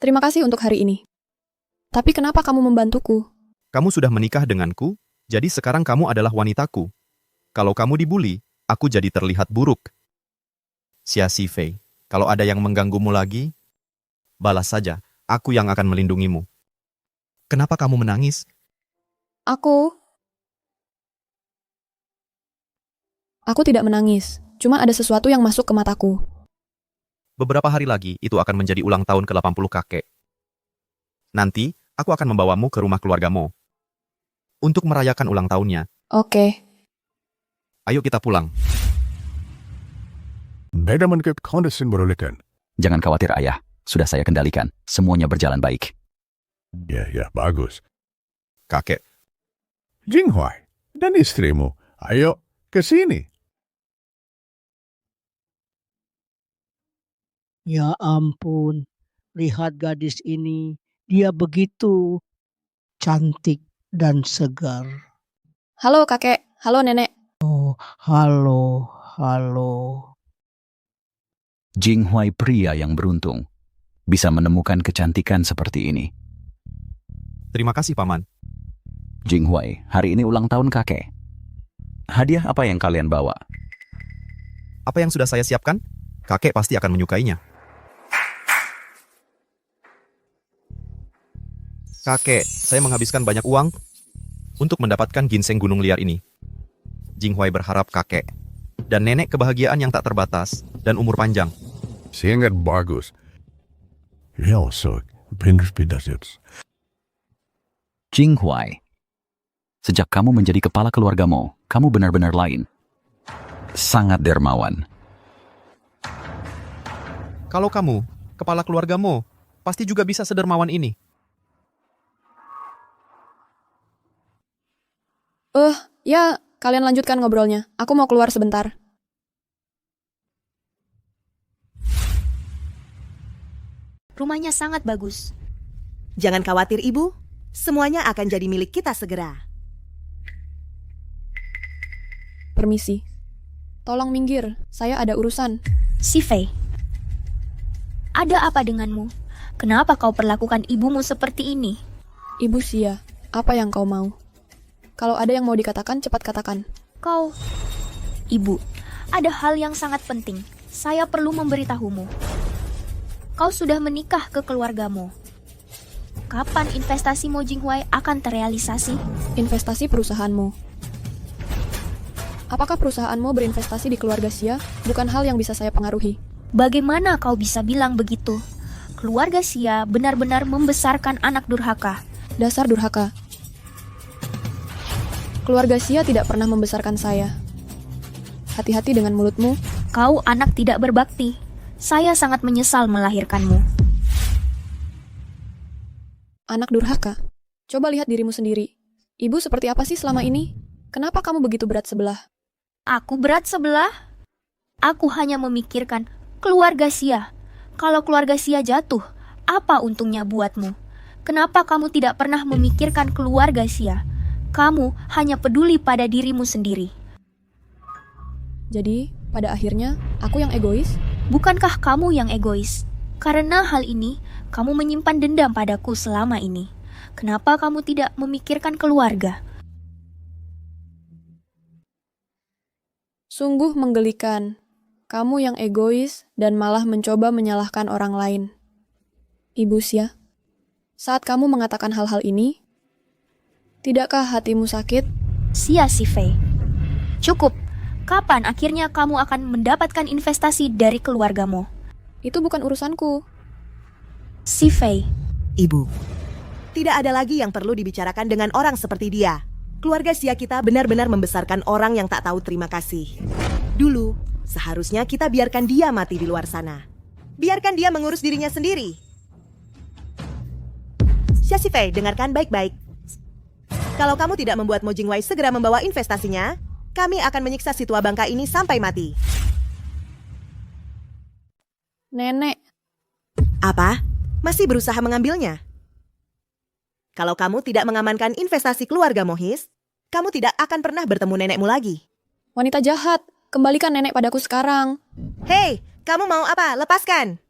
Terima kasih untuk hari ini. Tapi kenapa kamu membantuku? Kamu sudah menikah denganku, jadi sekarang kamu adalah wanitaku. Kalau kamu dibully, aku jadi terlihat buruk. Xia Xifei, kalau ada yang mengganggumu lagi, balas saja, aku yang akan melindungimu. Kenapa kamu menangis? Aku tidak menangis, cuma ada sesuatu yang masuk ke mataku. Beberapa hari lagi, itu akan menjadi ulang tahun ke-80 kakek. Nanti, aku akan membawamu ke rumah keluargamu untuk merayakan ulang tahunnya. Oke. Ayo kita pulang. Beda menurut kondisi membolehkan. Jangan khawatir ayah, sudah saya kendalikan. Semuanya berjalan baik. Ya, bagus. Kakek, Jinghuai dan istrimu, ayo ke sini. Ya ampun, lihat gadis ini. Dia begitu cantik dan segar. Halo kakek, halo nenek. Oh, halo. Jinghuai pria yang beruntung. Bisa menemukan kecantikan seperti ini. terima kasih paman. Jinghuai, hari ini ulang tahun kakek. Hadiah apa yang kalian bawa? Apa yang sudah saya siapkan? Kakek pasti akan menyukainya. Kakek, saya menghabiskan banyak uang untuk mendapatkan ginseng gunung liar ini. Jinghuai berharap kakek dan nenek kebahagiaan yang tak terbatas dan umur panjang. Sangat bagus. Ya, so, benar jetzt. Jinghuai, sejak kamu menjadi kepala keluargamu, kamu benar-benar lain. Sangat dermawan. Kalau kamu, kepala keluargamu, pasti juga bisa sedermawan ini. Ya, kalian lanjutkan ngobrolnya. Aku mau keluar sebentar. Rumahnya sangat bagus. Jangan khawatir, Ibu. Semuanya akan jadi milik kita segera. Permisi. Tolong minggir, saya ada urusan. Xifei, ada apa denganmu? Kenapa kau perlakukan ibumu seperti ini? Ibu Xia, apa yang kau mau? Kalau ada yang mau dikatakan, cepat katakan. Ibu, ada hal yang sangat penting. Saya perlu memberitahumu. Kau sudah menikah ke keluargamu. Kapan investasi Mo Jinghuai akan terrealisasi? Investasi perusahaanmu. Apakah perusahaanmu berinvestasi di keluarga Xia? Bukan hal yang bisa saya pengaruhi. Bagaimana kau bisa bilang begitu? Keluarga Xia benar-benar membesarkan anak durhaka. Dasar durhaka. Keluarga Xia tidak pernah membesarkan saya. Hati-hati dengan mulutmu. Kau anak tidak berbakti. Saya sangat menyesal melahirkanmu. Anak durhaka. Coba lihat dirimu sendiri. Ibu seperti apa sih selama ini? Kenapa kamu begitu berat sebelah? Aku berat sebelah. Aku hanya memikirkan keluarga Sia. Kalau keluarga Sia jatuh, apa untungnya buatmu? Kenapa kamu tidak pernah memikirkan keluarga Sia? Kamu hanya peduli pada dirimu sendiri. Jadi, pada akhirnya, aku yang egois? Bukankah kamu yang egois? Karena hal ini, kamu menyimpan dendam padaku selama ini. Kenapa kamu tidak memikirkan keluarga? Sungguh menggelikan. Kamu yang egois dan malah mencoba menyalahkan orang lain. Ibu Sia, saat kamu mengatakan hal-hal ini, tidakkah hatimu sakit? Sia si Fei. Cukup. Kapan akhirnya kamu akan mendapatkan investasi dari keluargamu? Itu bukan urusanku. Si Fei. Ibu, tidak ada lagi yang perlu dibicarakan dengan orang seperti dia. Keluarga Sia kita benar-benar membesarkan orang yang tak tahu terima kasih. Dulu, seharusnya kita biarkan dia mati di luar sana. Biarkan dia mengurus dirinya sendiri. Xia Xifei, dengarkan baik-baik. Kalau kamu tidak membuat Mo Jingwei segera membawa investasinya, kami akan menyiksa si tua bangka ini sampai mati. Nenek. Apa? Masih berusaha mengambilnya? Kalau kamu tidak mengamankan investasi keluarga Mohis, kamu tidak akan pernah bertemu nenekmu lagi. Wanita jahat, kembalikan nenek padaku sekarang. Hei, kamu mau apa? Lepaskan!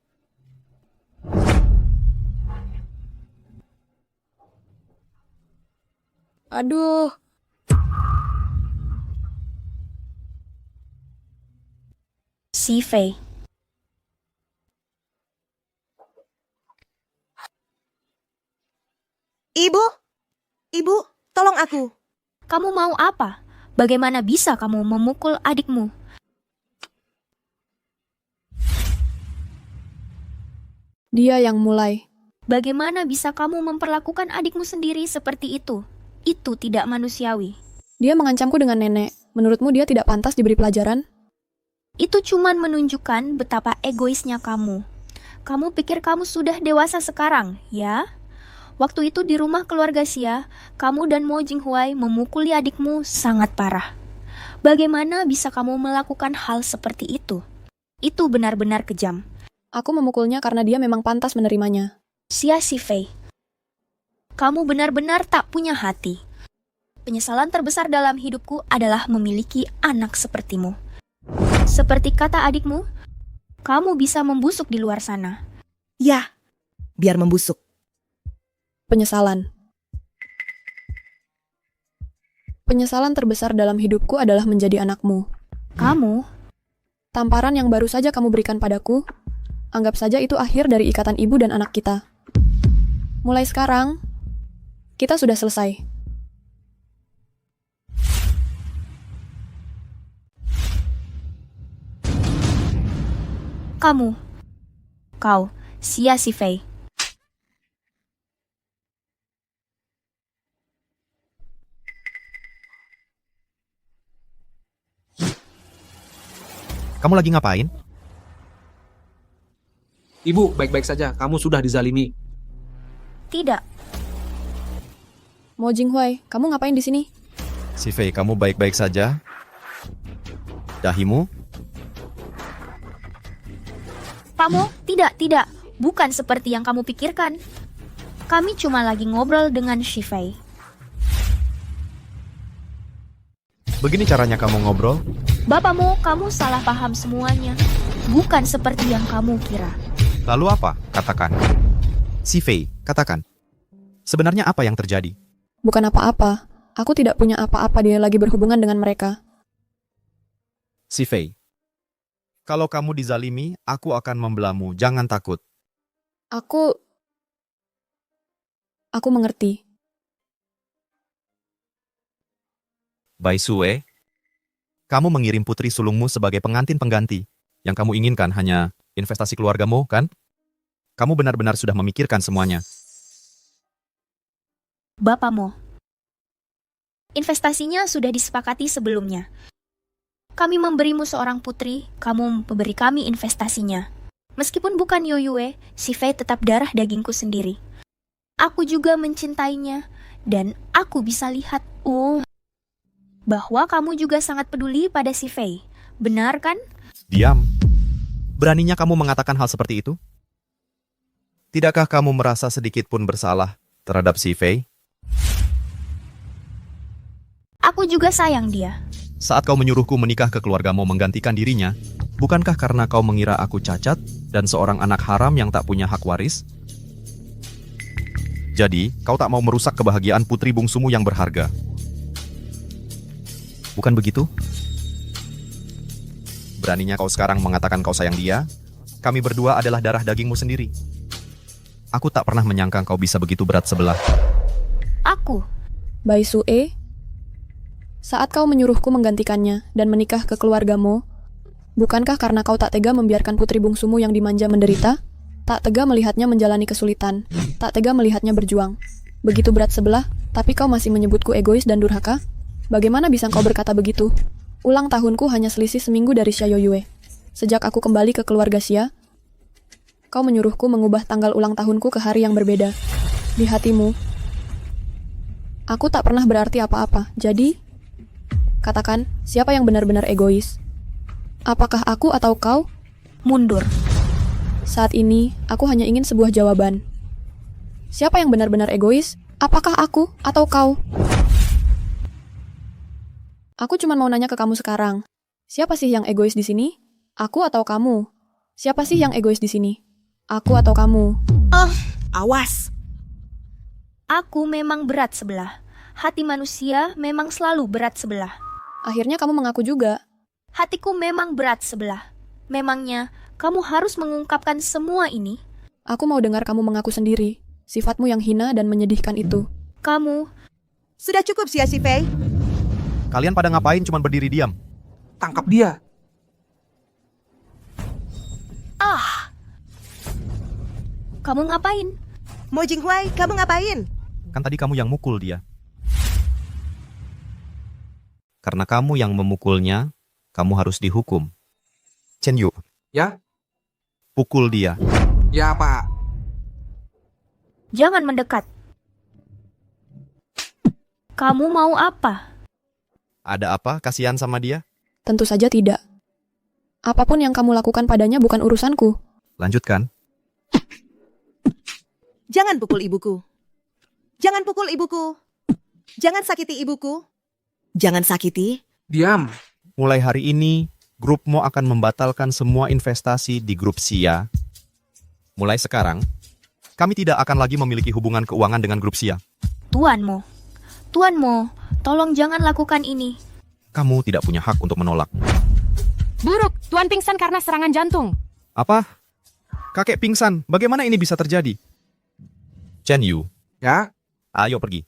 Aduh. Si Fei. Ibu, tolong aku. Kamu mau apa? Bagaimana bisa kamu memukul adikmu? Dia yang mulai. Bagaimana bisa kamu memperlakukan adikmu sendiri seperti itu? Itu tidak manusiawi. Dia mengancamku dengan nenek. Menurutmu dia tidak pantas diberi pelajaran? Itu cuman menunjukkan betapa egoisnya kamu. Kamu pikir kamu sudah dewasa sekarang, ya? Waktu itu di rumah keluarga Sia, kamu dan Mo Jinghuai memukuli adikmu sangat parah. Bagaimana bisa kamu melakukan hal seperti itu? Itu benar-benar kejam. Aku memukulnya karena dia memang pantas menerimanya. Xia Xifei, kamu benar-benar tak punya hati. Penyesalan terbesar dalam hidupku adalah memiliki anak sepertimu. Seperti kata adikmu, kamu bisa membusuk di luar sana. Ya, biar membusuk. Penyesalan. Penyesalan terbesar dalam hidupku adalah menjadi anakmu. Kamu? Tamparan yang baru saja kamu berikan padaku, anggap saja itu akhir dari ikatan ibu dan anak kita. Mulai sekarang, kita sudah selesai. Kau, Xia Xifei. Kamu lagi ngapain? Ibu, baik-baik saja. Kamu sudah dizalimi. Tidak. Mo Jinghuai, kamu ngapain di sini? Si Fei, kamu baik-baik saja? Dahimu? Pak Mo, tidak. Bukan seperti yang kamu pikirkan. Kami cuma lagi ngobrol dengan Xifei. Begini caranya kamu ngobrol? Bapak Mo, kamu salah paham semuanya. Bukan seperti yang kamu kira. Lalu apa? Katakan. Si Fei, katakan. Sebenarnya apa yang terjadi? Bukan apa-apa. Aku tidak punya apa-apa dia lagi berhubungan dengan mereka. Si Fei, kalau kamu dizalimi, aku akan membelamu. Jangan takut. Aku mengerti. Bai Sue, kamu mengirim putri sulungmu sebagai pengantin pengganti. Yang kamu inginkan hanya investasi keluargamu, kan? Kamu benar-benar sudah memikirkan semuanya. Bapak Mo, investasinya sudah disepakati sebelumnya. Kami memberimu seorang putri, kamu memberi kami investasinya. Meskipun bukan Yoyue, si Fei tetap darah dagingku sendiri. Aku juga mencintainya, dan aku bisa lihat, bahwa kamu juga sangat peduli pada si Fei. Benar kan? Diam. Beraninya kamu mengatakan hal seperti itu? Tidakkah kamu merasa sedikit pun bersalah terhadap si Fei? Aku juga sayang dia. Saat kau menyuruhku menikah ke keluargamu menggantikan dirinya, bukankah karena kau mengira aku cacat dan seorang anak haram yang tak punya hak waris? Jadi, kau tak mau merusak kebahagiaan putri bungsumu yang berharga. Bukan begitu? Beraninya kau sekarang mengatakan kau sayang dia? Kami berdua adalah darah dagingmu sendiri. Aku tak pernah menyangka kau bisa begitu berat sebelah. Aku. Bai Sue, saat kau menyuruhku menggantikannya dan menikah ke keluargamu, bukankah karena kau tak tega membiarkan putri bungsumu yang dimanja menderita? Tak tega melihatnya menjalani kesulitan, tak tega melihatnya berjuang. Begitu berat sebelah, tapi kau masih menyebutku egois dan durhaka? Bagaimana bisa kau berkata begitu? Ulang tahunku hanya selisih seminggu dari Xiaoyue. Sejak aku kembali ke keluarga Xia, kau menyuruhku mengubah tanggal ulang tahunku ke hari yang berbeda. Di hatimu, aku tak pernah berarti apa-apa. Jadi, katakan, siapa yang benar-benar egois? Apakah aku atau kau? Mundur. Saat ini, aku hanya ingin sebuah jawaban. Siapa yang benar-benar egois? Apakah aku atau kau? Aku cuma mau nanya ke kamu sekarang. Siapa sih yang egois di sini? Aku atau kamu? Siapa sih yang egois di sini? Aku atau kamu? Awas. Aku memang berat sebelah. Hati manusia memang selalu berat sebelah. Akhirnya kamu mengaku juga. Hatiku memang berat sebelah. Memangnya kamu harus mengungkapkan semua ini? Aku mau dengar kamu mengaku sendiri. Sifatmu yang hina dan menyedihkan itu. Kamu. Sudah cukup, Xia Fei. Kalian pada ngapain cuma berdiri diam? Tangkap dia. Kamu ngapain? Mo Jinghuai, kamu ngapain? Kan tadi kamu yang mukul dia. Karena kamu yang memukulnya, kamu harus dihukum. Chen Yu. Ya? Pukul dia. Ya, Pak. Jangan mendekat. Kamu mau apa? Ada apa? Kasihan sama dia? Tentu saja tidak. Apapun yang kamu lakukan padanya bukan urusanku. Lanjutkan. Jangan pukul ibuku. Jangan pukul ibuku. Jangan sakiti ibuku. Jangan sakiti. Diam. Mulai hari ini, grup Mo akan membatalkan semua investasi di grup Xia. Mulai sekarang, kami tidak akan lagi memiliki hubungan keuangan dengan grup Xia. Tuanmu, tolong jangan lakukan ini. Kamu tidak punya hak untuk menolak. Buruk, Tuan pingsan karena serangan jantung. Apa? Kakek pingsan, bagaimana ini bisa terjadi? Chen Yu. Ya? Ayo pergi.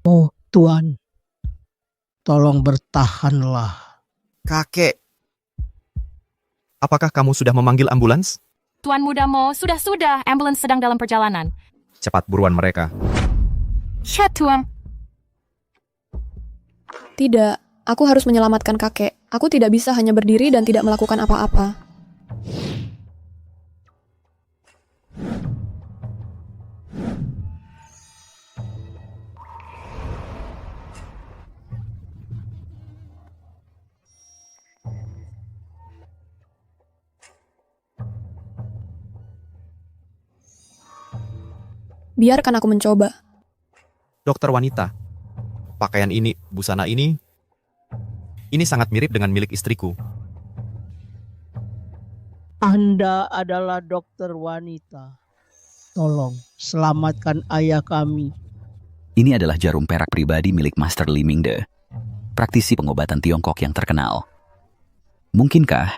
Oh, Tuan. Tolong bertahanlah. Kakek. Apakah kamu sudah memanggil ambulans? Tuan Muda Mo, sudah, ambulans sedang dalam perjalanan. Cepat buruan mereka. Ya, Tuan. Tidak, aku harus menyelamatkan kakek. Aku tidak bisa hanya berdiri dan tidak melakukan apa-apa. Biarkan aku mencoba. Dokter wanita, pakaian ini, busana ini sangat mirip dengan milik istriku. Anda adalah dokter wanita. Tolong, selamatkan ayah kami. Ini adalah jarum perak pribadi milik Master Li Mingde, praktisi pengobatan Tiongkok yang terkenal. Mungkinkah?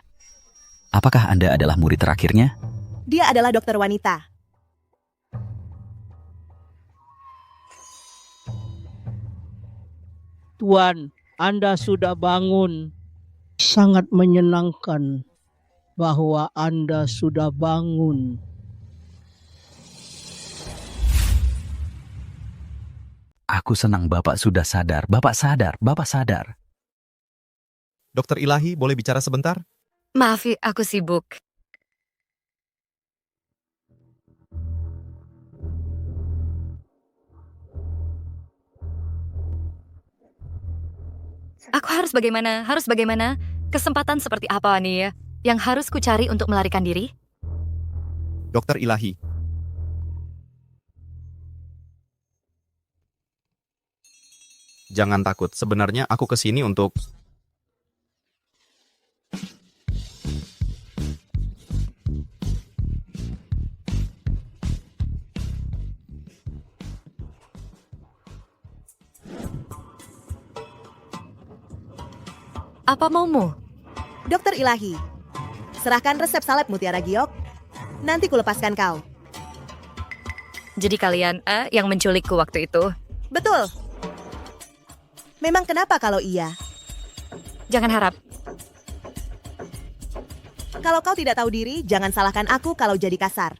Apakah Anda adalah murid terakhirnya? Dia adalah dokter wanita. Tuan, Anda sudah bangun. Sangat menyenangkan bahwa Anda sudah bangun. Aku senang Bapak sudah sadar. Bapak sadar. Dokter Ilahi, boleh bicara sebentar? Maaf, aku sibuk. Aku harus bagaimana? Harus bagaimana? Kesempatan seperti apa nih ya yang harus ku cari untuk melarikan diri? Dokter Ilahi. Jangan takut, sebenarnya aku kesini untuk... Apa maumu? Dokter Ilahi, serahkan resep salep Mutiara Giok. Nanti kulepaskan kau. Jadi kalian yang menculikku waktu itu? Betul. Memang kenapa kalau iya? Jangan harap. Kalau kau tidak tahu diri, jangan salahkan aku kalau jadi kasar.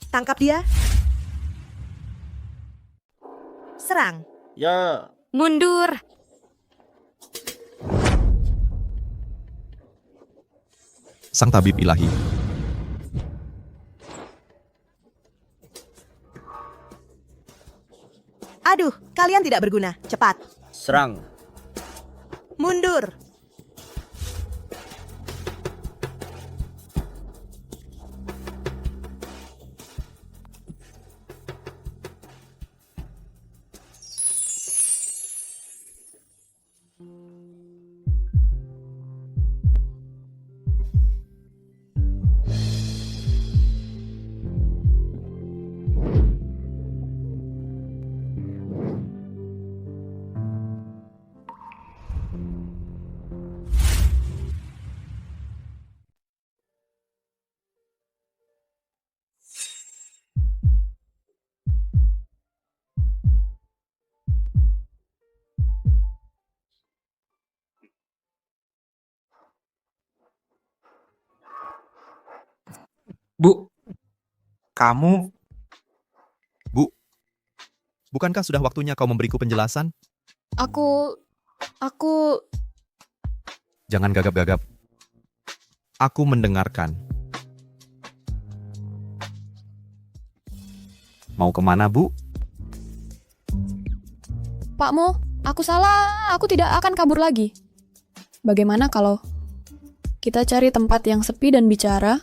Tangkap dia. Serang. Ya. Mundur. Sang tabib ilahi. Aduh, kalian tidak berguna. Cepat. Serang. Mundur. Bu, kamu... Bu, bukankah sudah waktunya kau memberiku penjelasan? Aku... Jangan gagap-gagap. Aku mendengarkan. Mau kemana, Bu? Pakmu, aku salah. Aku tidak akan kabur lagi. Bagaimana kalau kita cari tempat yang sepi dan bicara?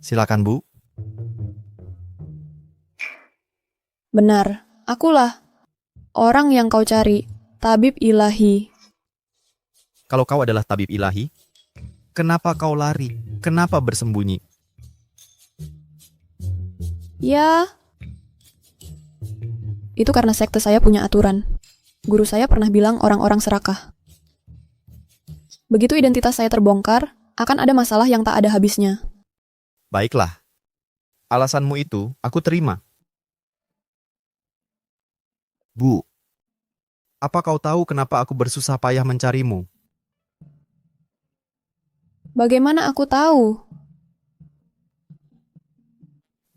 Silakan, Bu. Benar, akulah orang yang kau cari, tabib ilahi. Kalau kau adalah tabib ilahi, kenapa kau lari? Kenapa bersembunyi? Ya, itu karena sekte saya punya aturan. Guru saya pernah bilang orang-orang serakah. Begitu identitas saya terbongkar, akan ada masalah yang tak ada habisnya. Baiklah. Alasanmu itu aku terima. Bu, apa kau tahu kenapa aku bersusah payah mencarimu? Bagaimana aku tahu?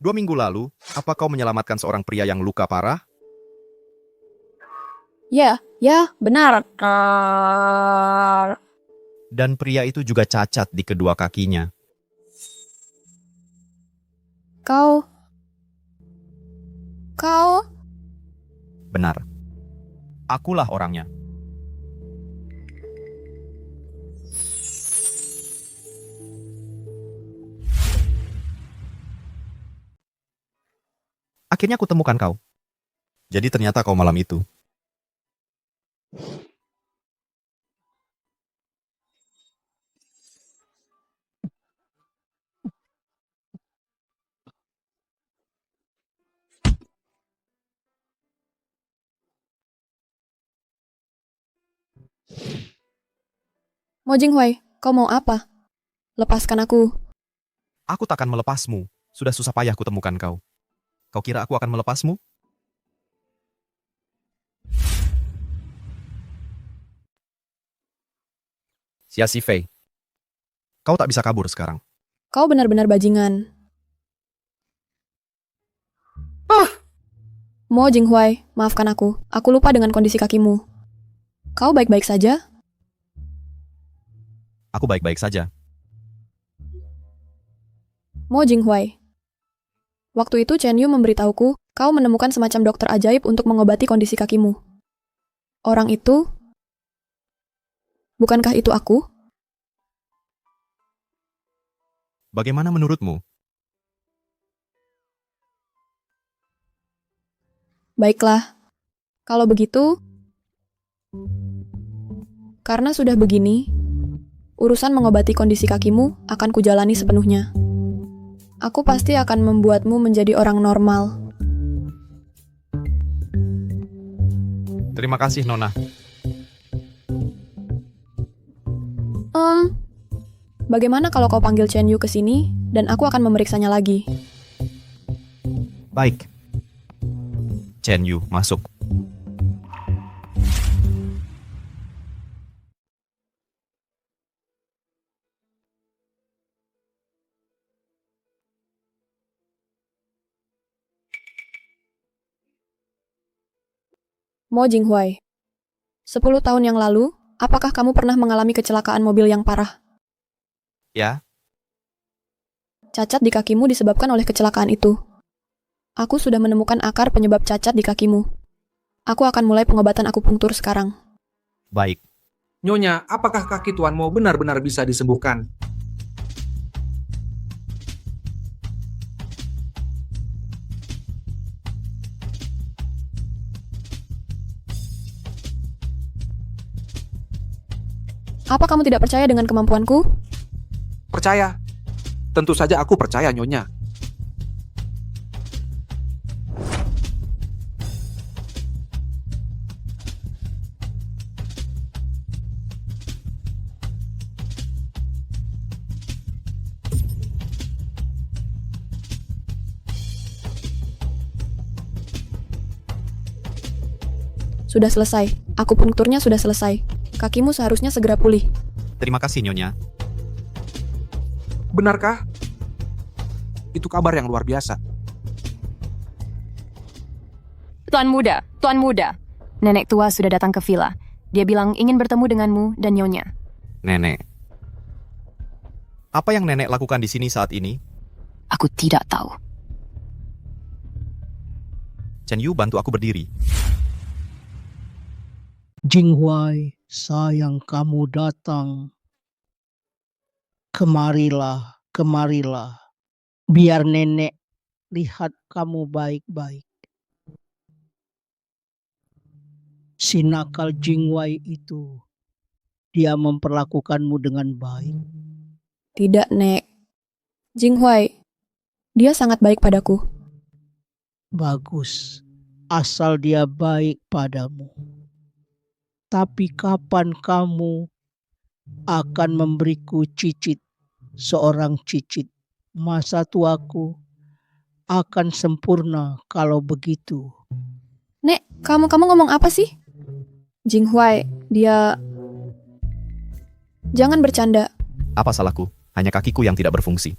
2 minggu lalu, apa kau menyelamatkan seorang pria yang luka parah? Ya, benar. Dan pria itu juga cacat di kedua kakinya. Kau... Benar. Akulah orangnya. Akhirnya aku temukan kau. Jadi ternyata kau malam itu. Mo Jinghui, kau mau apa? Lepaskan aku. Aku takkan melepasmu. Sudah susah payah kutemukan kau. Kau kira aku akan melepasmu? Xia Xifei, kau tak bisa kabur sekarang. Kau benar-benar bajingan. Mo Jinghuai, maafkan aku. Aku lupa dengan kondisi kakimu. Kau baik-baik saja? Aku baik-baik saja. Mo Jinghuai. Waktu itu Chen Yu memberitahuku, kau menemukan semacam dokter ajaib untuk mengobati kondisi kakimu. Orang itu? Bukankah itu aku? Bagaimana menurutmu? Baiklah. Kalau begitu, karena sudah begini, urusan mengobati kondisi kakimu akan kujalani sepenuhnya. Aku pasti akan membuatmu menjadi orang normal. Terima kasih, Nona. Bagaimana kalau kau panggil Chen Yu ke sini, dan aku akan memeriksanya lagi? Baik. Chen Yu, masuk. Mo Jinghuai, 10 tahun yang lalu, apakah kamu pernah mengalami kecelakaan mobil yang parah? Ya, Cacat di kakimu disebabkan oleh kecelakaan itu. Aku sudah menemukan akar penyebab cacat di kakimu. Aku akan mulai pengobatan akupunktur sekarang. baik. Nyonya, apakah kaki tuanmu benar-benar bisa disembuhkan? Apa kamu tidak percaya dengan kemampuanku? Percaya. Tentu saja aku percaya, Nyonya. Sudah selesai. Akupunkturnya sudah selesai. Kakimu seharusnya segera pulih. Terima kasih, Nyonya. Benarkah? Itu kabar yang luar biasa. Tuan muda. Nenek tua sudah datang ke villa. Dia bilang ingin bertemu denganmu dan Nyonya. Nenek. Apa yang nenek lakukan di sini saat ini? Aku tidak tahu. Chen Yu, bantu aku berdiri. Jinghuai, sayang kamu datang. Kemarilah. Biar nenek lihat kamu baik-baik. Si nakal Jinghuai itu, dia memperlakukanmu dengan baik. Tidak, Nek. Jinghuai, dia sangat baik padaku. Bagus, asal dia baik padamu. Tapi kapan kamu akan memberiku cicit, seorang cicit? Masa tuaku akan sempurna kalau begitu. Nek, kamu ngomong apa sih? Jinghuai, dia... Jangan bercanda. Apa salahku? Hanya kakiku yang tidak berfungsi.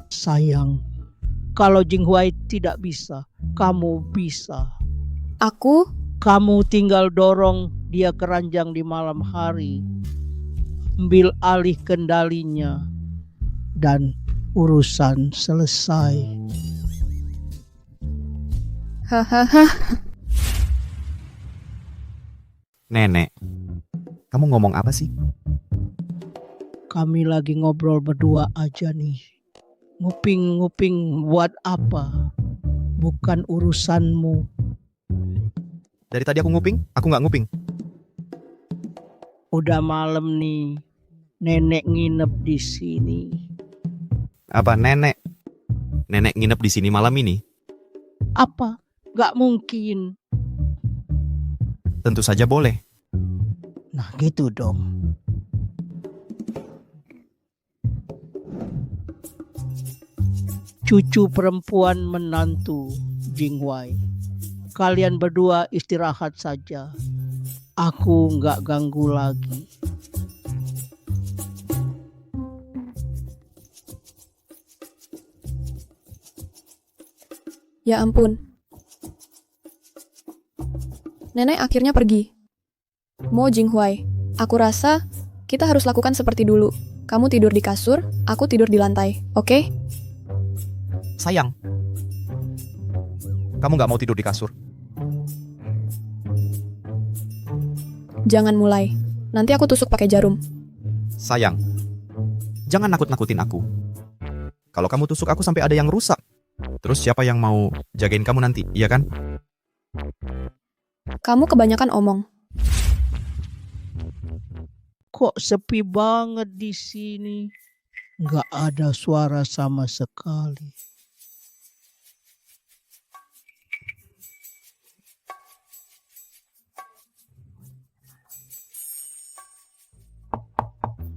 Sayang, kalau Jinghuai tidak bisa, kamu bisa. Aku? Kamu tinggal dorong dia keranjang di malam hari. Ambil alih kendalinya. Dan urusan selesai. Hahaha. Nenek, kamu ngomong apa sih? Kami lagi ngobrol berdua aja nih. Nguping buat apa? Bukan urusanmu. Dari tadi aku nguping, aku nggak nguping. Udah malam nih. Nenek nginep di sini. Apa nenek? Nenek nginep di sini malam ini? Apa? Gak mungkin. Tentu saja boleh. Nah gitu dong. Cucu perempuan menantu Jinghuai. Kalian berdua istirahat saja. Aku nggak ganggu lagi. Ya ampun. Nenek akhirnya pergi. Mo Jinghuai, aku rasa kita harus lakukan seperti dulu. Kamu tidur di kasur, aku tidur di lantai, oke? Sayang, kamu nggak mau tidur di kasur. Jangan mulai. Nanti aku tusuk pakai jarum. Sayang, jangan nakut-nakutin aku. Kalau kamu tusuk aku sampai ada yang rusak, terus siapa yang mau jagain kamu nanti, iya kan? Kamu kebanyakan omong. Kok sepi banget di sini? Nggak ada suara sama sekali.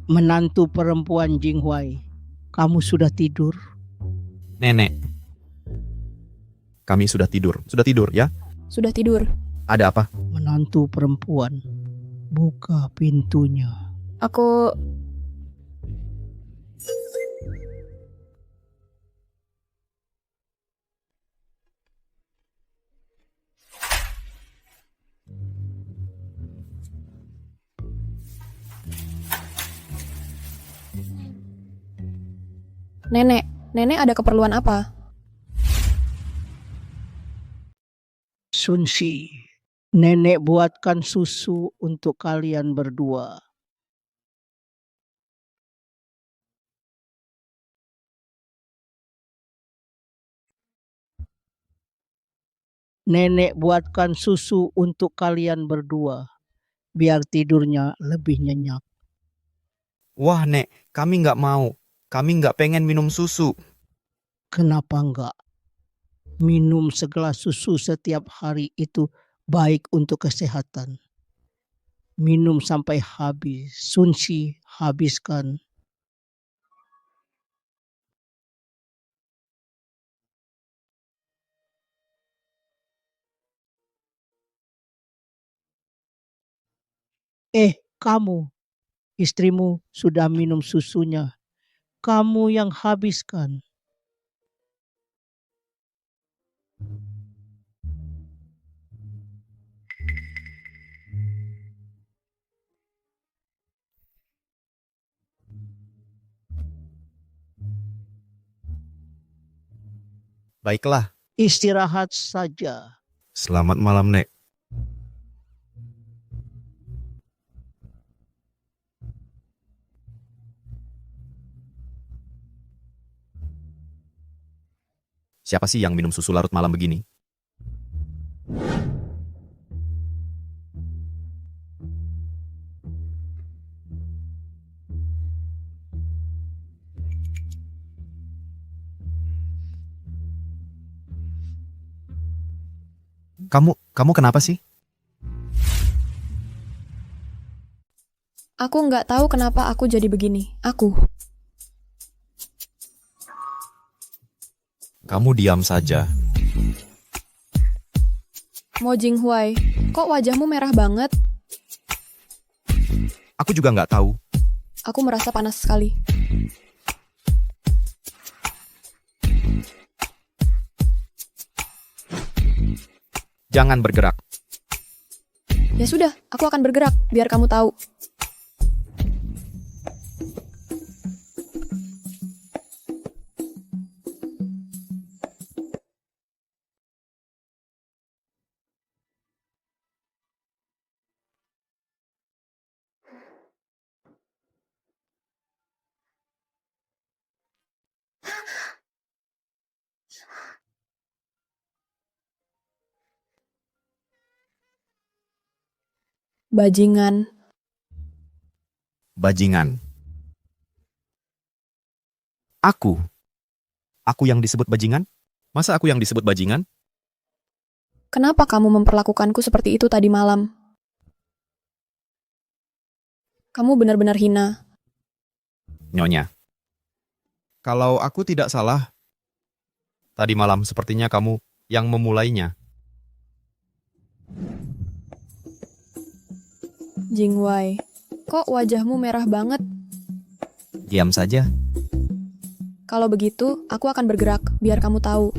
Menantu perempuan Jinghuai, kamu sudah tidur? Nenek, kami sudah tidur. Sudah tidur ya? Sudah tidur. Ada apa? Menantu perempuan, buka pintunya. Aku... Nenek ada keperluan apa? Sunsi, nenek buatkan susu untuk kalian berdua. Nenek buatkan susu untuk kalian berdua, biar tidurnya lebih nyenyak. Wah, Nek, kami nggak mau. Kami nggak pengen minum susu. Kenapa enggak? Minum segelas susu setiap hari itu baik untuk kesehatan. Minum sampai habis. Sunsi, habiskan. Kamu, istrimu sudah minum susunya. Kamu yang habiskan. Baiklah. Istirahat saja. Selamat malam, Nek. Siapa sih yang minum susu larut malam begini? Kamu kenapa sih? Aku nggak tahu kenapa aku jadi begini. Kamu diam saja. Mo Jinghuai, kok wajahmu merah banget? Aku juga nggak tahu. Aku merasa panas sekali. Jangan bergerak. Ya sudah, aku akan bergerak, biar kamu tahu. Bajingan. Aku yang disebut bajingan? Masa aku yang disebut bajingan? Kenapa kamu memperlakukanku seperti itu tadi malam? Kamu benar-benar hina. Nyonya. Kalau aku tidak salah, tadi malam sepertinya kamu yang memulainya. Jinghuai, kok wajahmu merah banget? Diam saja. Kalau begitu, aku akan bergerak, biar kamu tahu.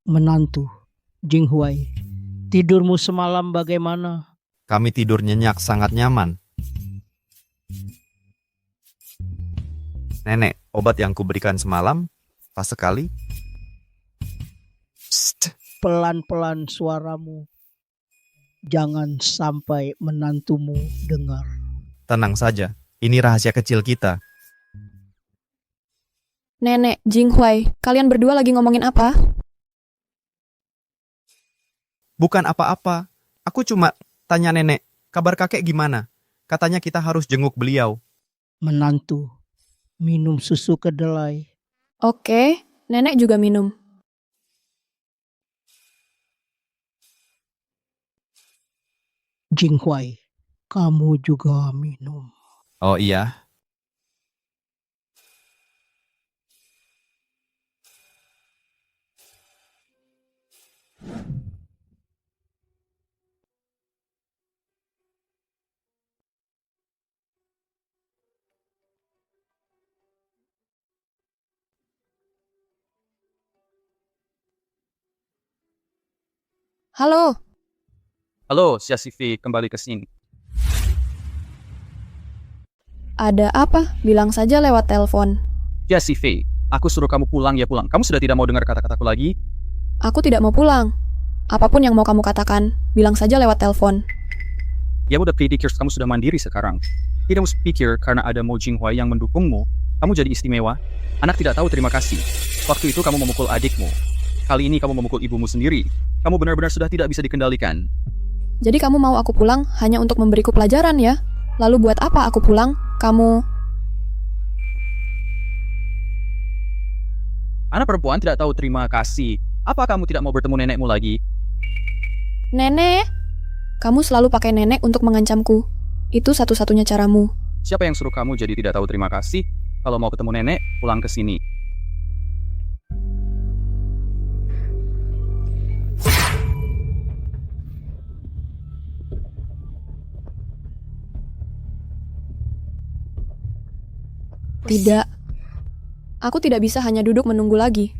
menantu, Jinghuai. Tidurmu semalam bagaimana? Kami tidur nyenyak sangat nyaman. Nenek, obat yang kuberikan semalam pas sekali. Pelan-pelan suaramu. Jangan sampai menantumu dengar. Tenang saja, ini rahasia kecil kita. Nenek, Jinghuai, kalian berdua lagi ngomongin apa? Bukan apa-apa. Aku cuma tanya nenek, kabar kakek gimana? Katanya kita harus jenguk beliau. Menantu, minum susu kedelai. Oke, nenek juga minum. Jinghuai, kamu juga minum. Oh iya. Halo, Halo, Siasifi kembali ke sini. ada apa? Bilang saja lewat telepon. Siasifi, aku suruh kamu pulang ya pulang. Kamu sudah tidak mau dengar kata-kataku lagi? Aku tidak mau pulang. Apapun yang mau kamu katakan, bilang saja lewat telepon. Ya udah pikir kamu sudah mandiri sekarang. Tidak usah pikir karena ada Mo Jinghuai yang mendukungmu, kamu jadi istimewa. Anak tidak tahu terima kasih. Waktu itu kamu memukul adikmu. Kali ini kamu memukul ibumu sendiri. Kamu benar-benar sudah tidak bisa dikendalikan. Jadi kamu mau aku pulang hanya untuk memberiku pelajaran ya? Lalu buat apa aku pulang? Kamu... Anak perempuan tidak tahu terima kasih. Apa kamu tidak mau bertemu nenekmu lagi? Nenek, kamu selalu pakai nenek untuk mengancamku. Itu satu-satunya caramu. Siapa yang suruh kamu jadi tidak tahu terima kasih? Kalau mau ketemu nenek, pulang ke sini. Tidak. Aku tidak bisa hanya duduk menunggu lagi.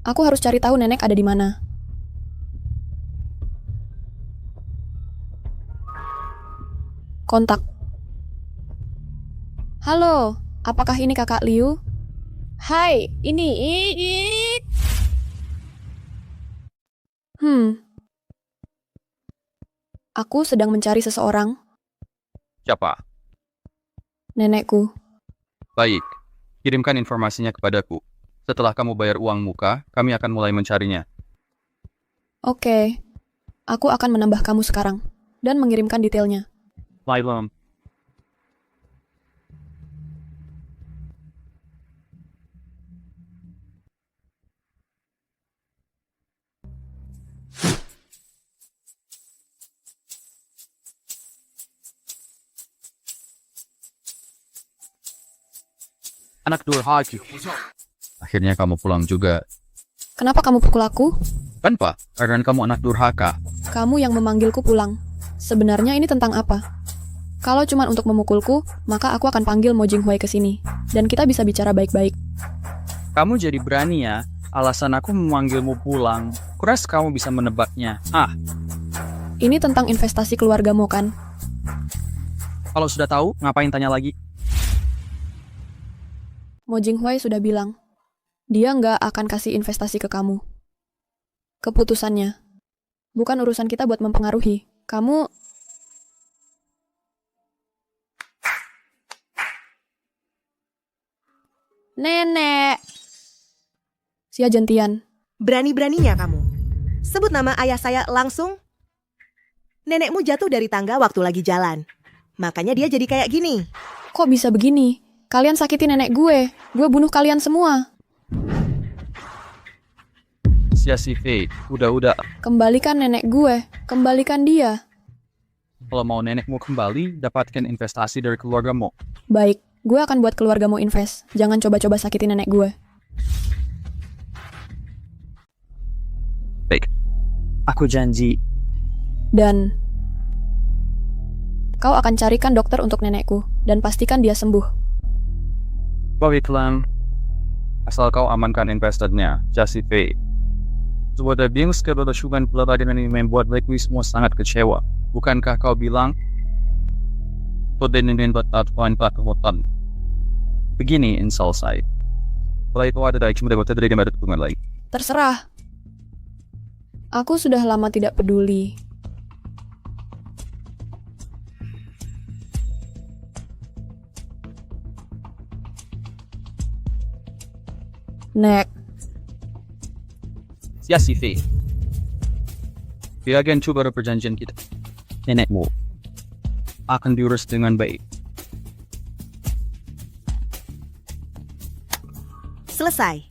Aku harus cari tahu nenek ada di mana. Kontak. Halo, apakah ini kakak Liu? Hai, ini... Aku sedang mencari seseorang. Siapa? Nenekku. Baik, kirimkan informasinya kepadaku. Setelah kamu bayar uang muka, kami akan mulai mencarinya. Oke. Aku akan menambah kamu sekarang dan mengirimkan detailnya. Lailum. Anak durhaka. Akhirnya kamu pulang juga. Kenapa kamu pukul aku? Kan Pak, karena kamu anak durhaka. Kamu yang memanggilku pulang. Sebenarnya ini tentang apa? Kalau cuma untuk memukulku, maka aku akan panggil Mo Jinghuai ke sini. Dan kita bisa bicara baik-baik. Kamu jadi berani ya? Alasan aku memanggilmu pulang. Kuras kamu bisa menebaknya. Ini tentang investasi keluargamu kan? Kalau sudah tahu, ngapain tanya lagi? Mo Jinghuai sudah bilang, dia nggak akan kasih investasi ke kamu. Keputusannya. Bukan urusan kita buat mempengaruhi. Kamu... Nenek! Sia Jentian. Berani-beraninya kamu. Sebut nama ayah saya langsung. Nenekmu jatuh dari tangga waktu lagi jalan. Makanya dia jadi kayak gini. Kok bisa begini? Kalian sakiti nenek gue. Gue bunuh kalian semua. Siasifi, udah. Kembalikan nenek gue. Kembalikan dia. Kalau mau nenekmu kembali, dapatkan investasi dari keluargamu. Baik, gue akan buat keluargamu invest. Jangan coba-coba sakiti nenek gue. Baik, aku janji. Dan kau akan carikan dokter untuk nenekku dan pastikan dia sembuh. Baiklah, asal kau amankan investornya, Siasifi. Sebuah bings keberlangsungan peradaban ini membuat mereka semua sangat kecewa. Bukankah kau bilang Podenen bertatuan hutan? Begini selesai. Setelah itu ada cuma dapat terjadi pada dukungan lain. Terserah. Aku sudah lama tidak peduli. Nek, Ya CV. Biarkan coba perjanjian kita. Nenekmu akan diurus dengan baik. Selesai.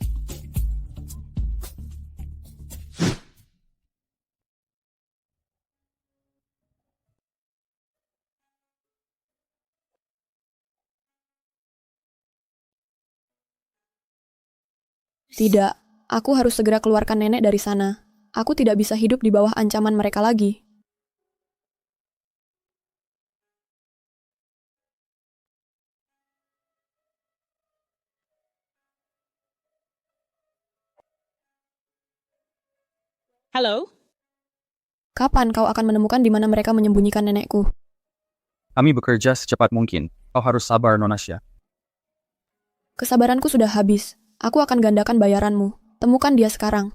tidak. Aku harus segera keluarkan nenek dari sana. Aku tidak bisa hidup di bawah ancaman mereka lagi. Halo? Kapan kau akan menemukan di mana mereka menyembunyikan nenekku? Kami bekerja secepat mungkin. Kau harus sabar, Nonasya. Kesabaranku sudah habis. Aku akan gandakan bayaranmu. Temukan dia sekarang.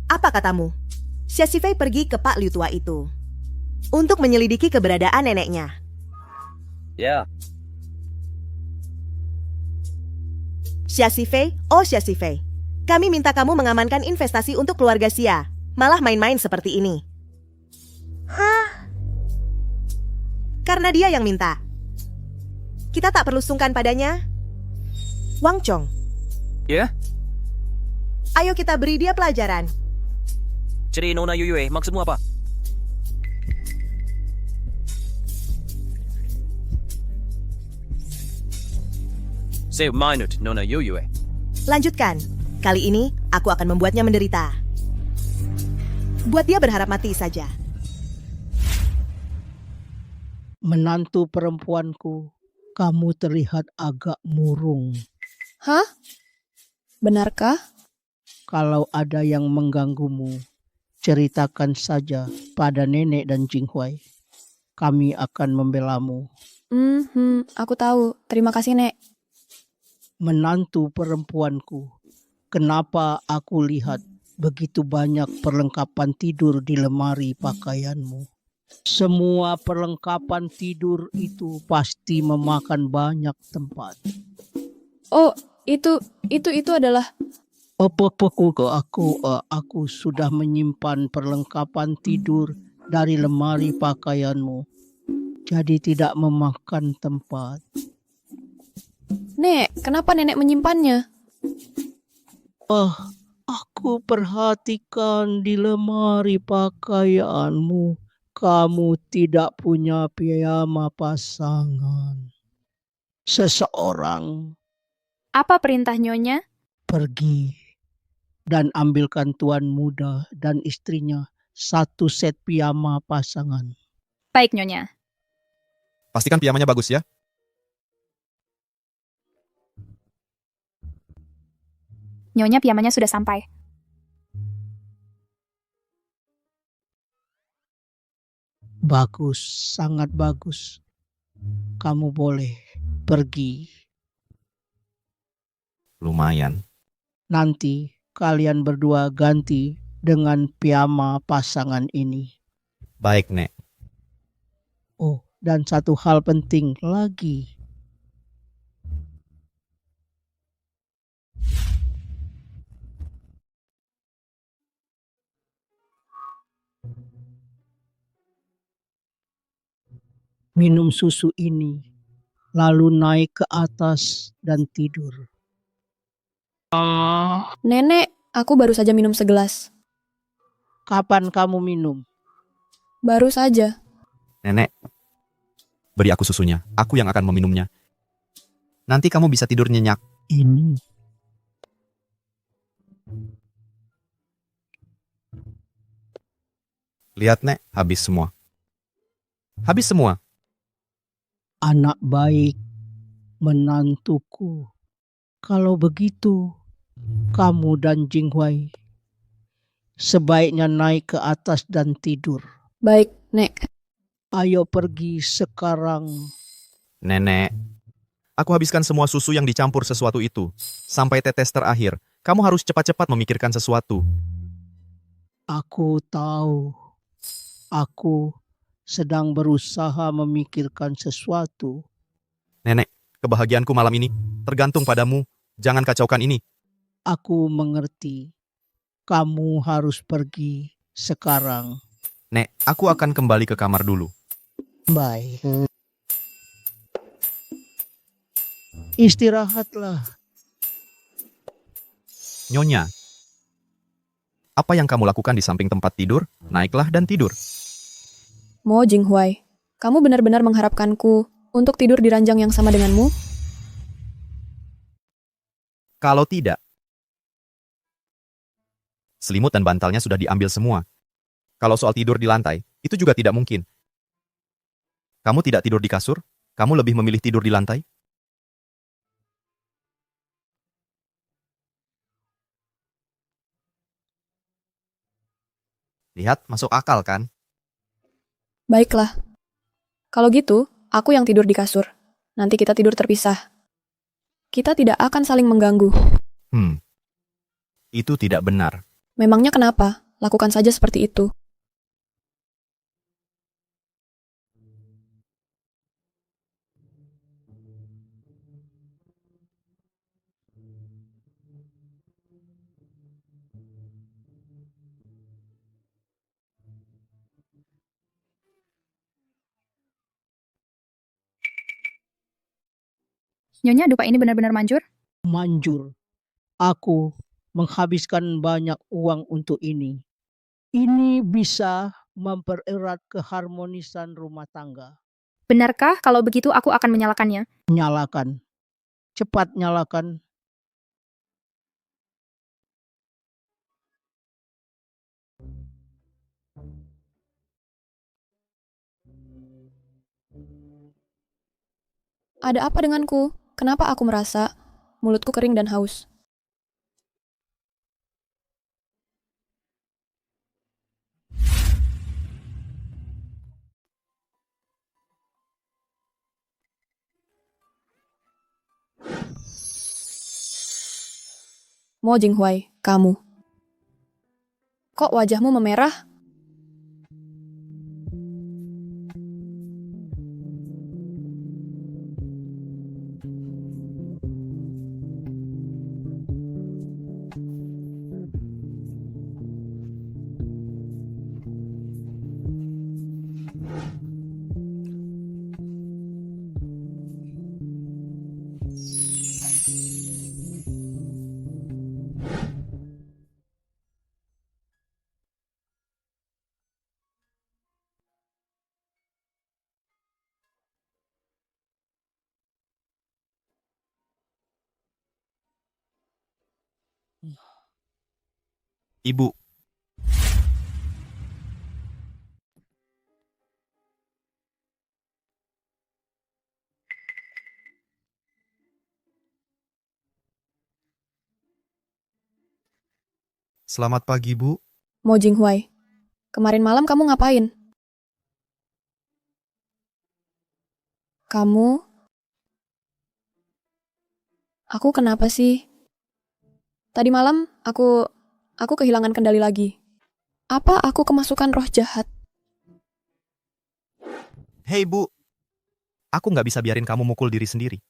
Apa katamu? Xia Xifei pergi ke Pak Liu tua itu untuk menyelidiki keberadaan neneknya. Ya. Xia Xifei, oh Xia Xifei, kami minta kamu mengamankan investasi untuk keluarga Xia. Malah main-main seperti ini. Hah? Karena dia yang minta. Kita tak perlu sungkan padanya. Wang Chong, Ya? ayo kita beri dia pelajaran. Jadi Nona Yuyue, maksudmu apa? Saya minut Nona Yuyue. Lanjutkan. Kali ini aku akan membuatnya menderita. Buat dia berharap mati saja. Menantu perempuanku, kamu terlihat agak murung. Hah? Benarkah? Kalau ada yang mengganggumu, ceritakan saja pada nenek dan Jinghuai. Kami akan membelamu. Aku tahu. Terima kasih, Nek. Menantu perempuanku, kenapa aku lihat begitu banyak perlengkapan tidur di lemari pakaianmu? Semua perlengkapan tidur itu pasti memakan banyak tempat. Oh, itu adalah... Aku sudah menyimpan perlengkapan tidur dari lemari pakaianmu. Jadi tidak memakan tempat. Nek, kenapa nenek menyimpannya? Aku perhatikan di lemari pakaianmu. Kamu tidak punya piyama pasangan. Seseorang Apa perintah Nyonya? pergi dan ambilkan tuan muda dan istrinya satu set piyama pasangan. Baik, Nyonya. Pastikan piyamanya bagus ya. Nyonya piyamanya sudah sampai. Bagus, sangat bagus. Kamu boleh pergi. Lumayan. Nanti kalian berdua ganti dengan piyama pasangan ini. Baik, Nek. Oh, dan satu hal penting lagi. Minum susu ini, lalu naik ke atas dan tidur. Nenek, aku baru saja minum segelas. Kapan kamu minum? Baru saja. Nenek, beri aku susunya. Aku yang akan meminumnya. Nanti kamu bisa tidur nyenyak. Ini. Lihat, Nek, habis semua. Habis semua. Anak baik, menantuku. Kalau begitu, Kamu dan Jinghuai sebaiknya naik ke atas dan tidur. Baik, Nek. Ayo pergi sekarang. Nenek, aku habiskan semua susu yang dicampur sesuatu itu. Sampai tetes terakhir. Kamu harus cepat-cepat memikirkan sesuatu. Aku tahu. Aku sedang berusaha memikirkan sesuatu. Nenek, kebahagiaanku malam ini tergantung padamu. Jangan kacaukan ini. Aku mengerti. Kamu harus pergi sekarang. Nek, aku akan kembali ke kamar dulu. Baik. Istirahatlah. Nyonya, apa yang kamu lakukan di samping tempat tidur? Naiklah dan tidur. Mo Jinghuai, kamu benar-benar mengharapkanku untuk tidur di ranjang yang sama denganmu? Kalau tidak, selimut dan bantalnya sudah diambil semua. Kalau soal tidur di lantai, itu juga tidak mungkin. Kamu tidak tidur di kasur? Kamu lebih memilih tidur di lantai? Lihat, masuk akal kan? Baiklah. Kalau gitu, aku yang tidur di kasur. Nanti kita tidur terpisah. Kita tidak akan saling mengganggu. Itu tidak benar. Memangnya kenapa? Lakukan saja seperti itu. Nyonya, dupa ini benar-benar manjur? Manjur. Aku menghabiskan banyak uang untuk ini. Ini bisa mempererat keharmonisan rumah tangga. Benarkah kalau begitu aku akan menyalakannya? Nyalakan. Cepat nyalakan. Ada apa denganku? Kenapa aku merasa mulutku kering dan haus? Mo Jinghuai, kamu. Kok wajahmu memerah? Ibu, selamat pagi, Bu. Mo Jinghuai, kemarin malam kamu ngapain? Kamu? Aku kenapa sih? Tadi malam aku kehilangan kendali lagi. Apa aku kemasukan roh jahat? Hei, Bu. Aku nggak bisa biarin kamu mukul diri sendiri.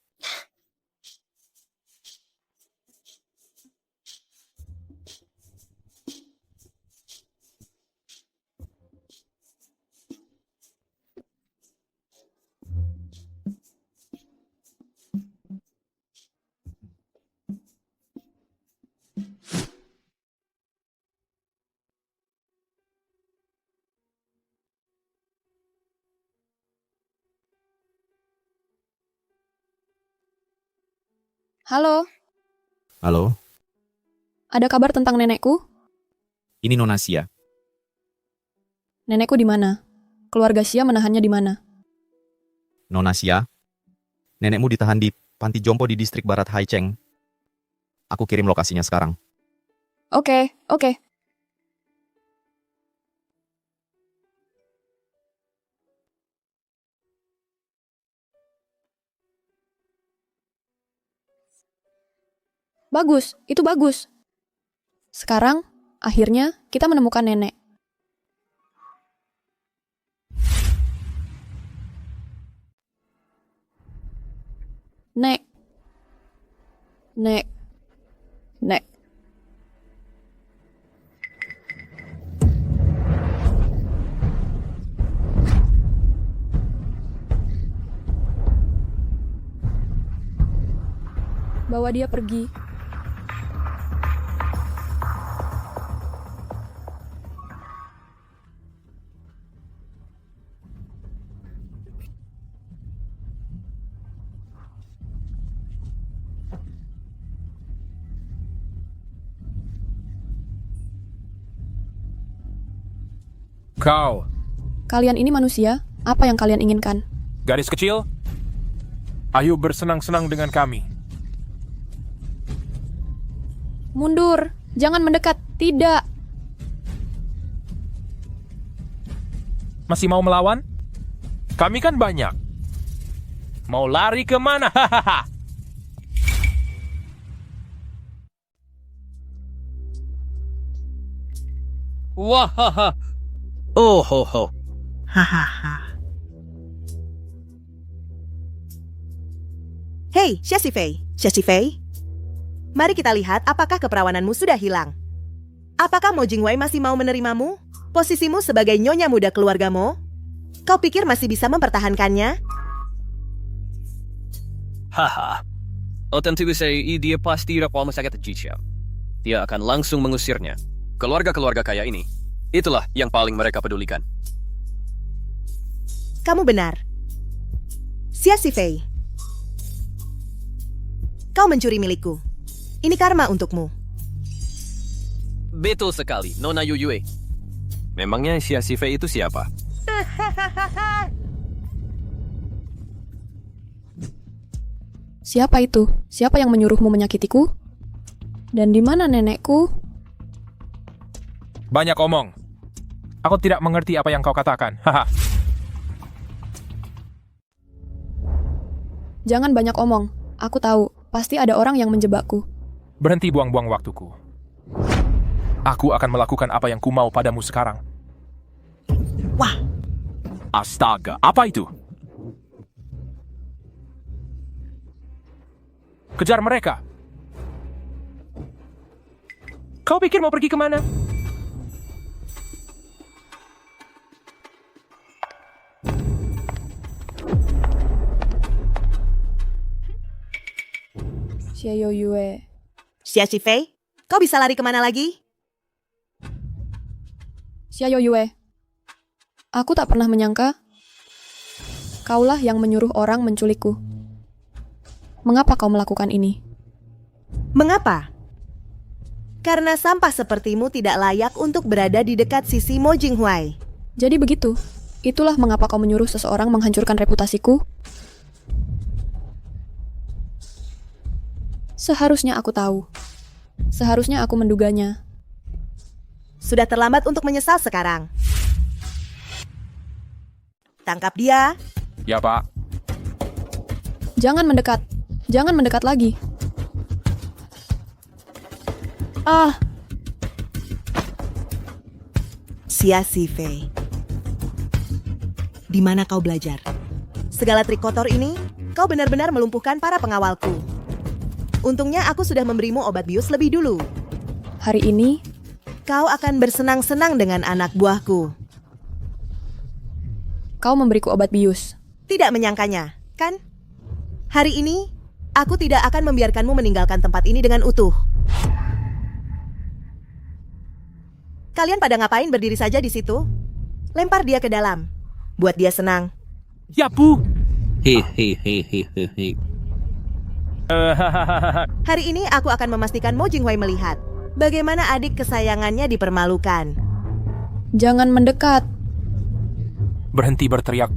Halo, Halo, ada kabar tentang nenekku? ini Nona Sia. Nenekku di mana? Keluarga Xia menahannya di mana? Nona Sia, nenekmu ditahan di panti jompo di distrik barat Haicheng. Aku kirim lokasinya sekarang. Oke. Bagus, itu bagus. Sekarang, akhirnya kita menemukan nenek. Nek. Bawa dia pergi. Kau, Kalian ini manusia, apa yang kalian inginkan? gadis kecil, ayo bersenang-senang dengan kami. Mundur, jangan mendekat, tidak. Masih mau melawan? Kami kan banyak. Mau lari kemana? Hahaha. Wahaha. Oh ho ho. Hei, Shasifei. Mari kita lihat apakah keperawananmu sudah hilang. Apakah Mo Jingwei masih mau menerimamu? Posisimu sebagai nyonya muda keluarga Mo? Kau pikir masih bisa mempertahankannya? Haha. Oh tentu saya dia pasti tidak mau sakit Jicha. Dia akan langsung mengusirnya. Keluarga-keluarga kaya ini, itulah yang paling mereka pedulikan. Kamu benar. Shasifei. Kau mencuri milikku. Ini karma untukmu. Betul sekali, Nona Yuyue. Memangnya Shasifei itu siapa? Siapa itu? Siapa yang menyuruhmu menyakitiku? Dan di mana nenekku? Banyak omong. Aku tidak mengerti apa yang kau katakan. Haha. Jangan banyak omong. Aku tahu, pasti ada orang yang menjebakku. Berhenti buang-buang waktuku. Aku akan melakukan apa yang ku mau padamu sekarang. Wah. Astaga, apa itu? Kejar mereka. Kau pikir mau pergi kemana? Xiao Yue. Shasifei, kau bisa lari kemana lagi? Xiao Yue. Aku tak pernah menyangka kaulah yang menyuruh orang menculikku. Mengapa kau melakukan ini? Mengapa? Karena sampah sepertimu tidak layak untuk berada di dekat sisi Mo Jinghuai. Jadi begitu. Itulah mengapa kau menyuruh seseorang menghancurkan reputasiku? Seharusnya aku tahu. Seharusnya aku menduganya. Sudah terlambat untuk menyesal sekarang. Tangkap dia. Ya, Pak. Jangan mendekat. Jangan mendekat lagi. Ah. Shasifei. Di mana kau belajar? Segala trik kotor ini, kau benar-benar melumpuhkan para pengawalku. Untungnya aku sudah memberimu obat bius lebih dulu. Hari ini, kau akan bersenang-senang dengan anak buahku. Kau memberiku obat bius. Tidak menyangkanya, kan? Hari ini, aku tidak akan membiarkanmu meninggalkan tempat ini dengan utuh. Kalian pada ngapain berdiri saja di situ? Lempar dia ke dalam. Buat dia senang. Ya, Bu. Hehehe. Hari ini aku akan memastikan Mo Jinghuai melihat bagaimana adik kesayangannya dipermalukan. Jangan mendekat. Berhenti berteriak.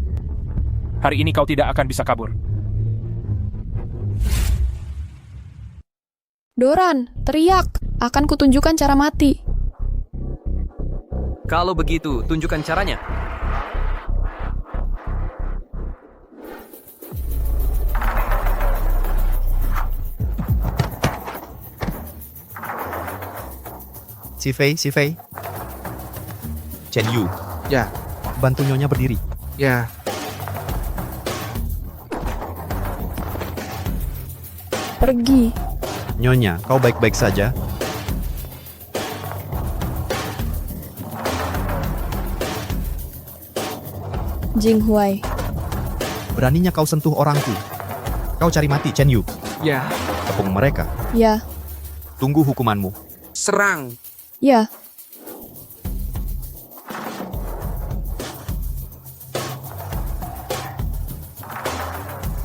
Hari ini kau tidak akan bisa kabur. Doran, teriak. Akan kutunjukkan cara mati. Kalau begitu, tunjukkan caranya. Si Fei. Chen Yu, Ya, bantu Nyonya berdiri. ya. Pergi. Nyonya, kau baik-baik saja? Jinghuai. Beraninya kau sentuh orangku. Kau cari mati, Chen Yu. Ya. Tepung mereka. Ya, Tunggu hukumanmu. Serang. ya.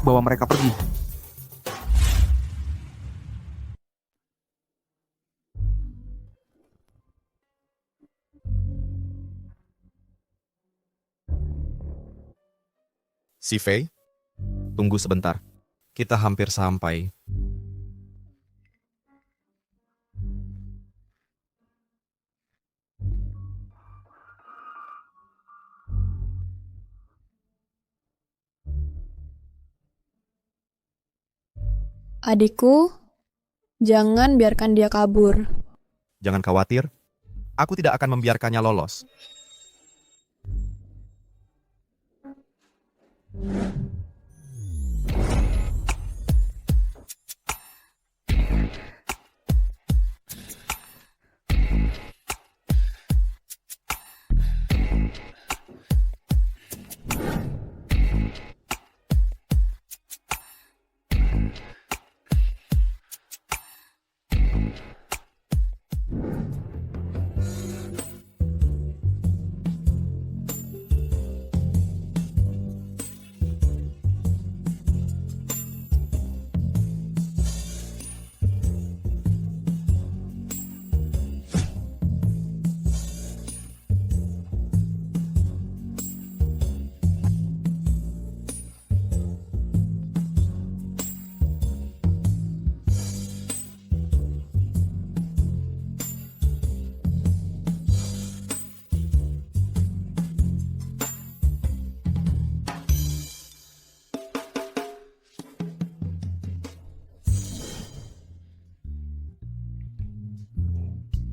Bawa mereka pergi. Si Fei, tunggu sebentar. Kita hampir sampai. Adikku, jangan biarkan dia kabur. Jangan khawatir, aku tidak akan membiarkannya lolos.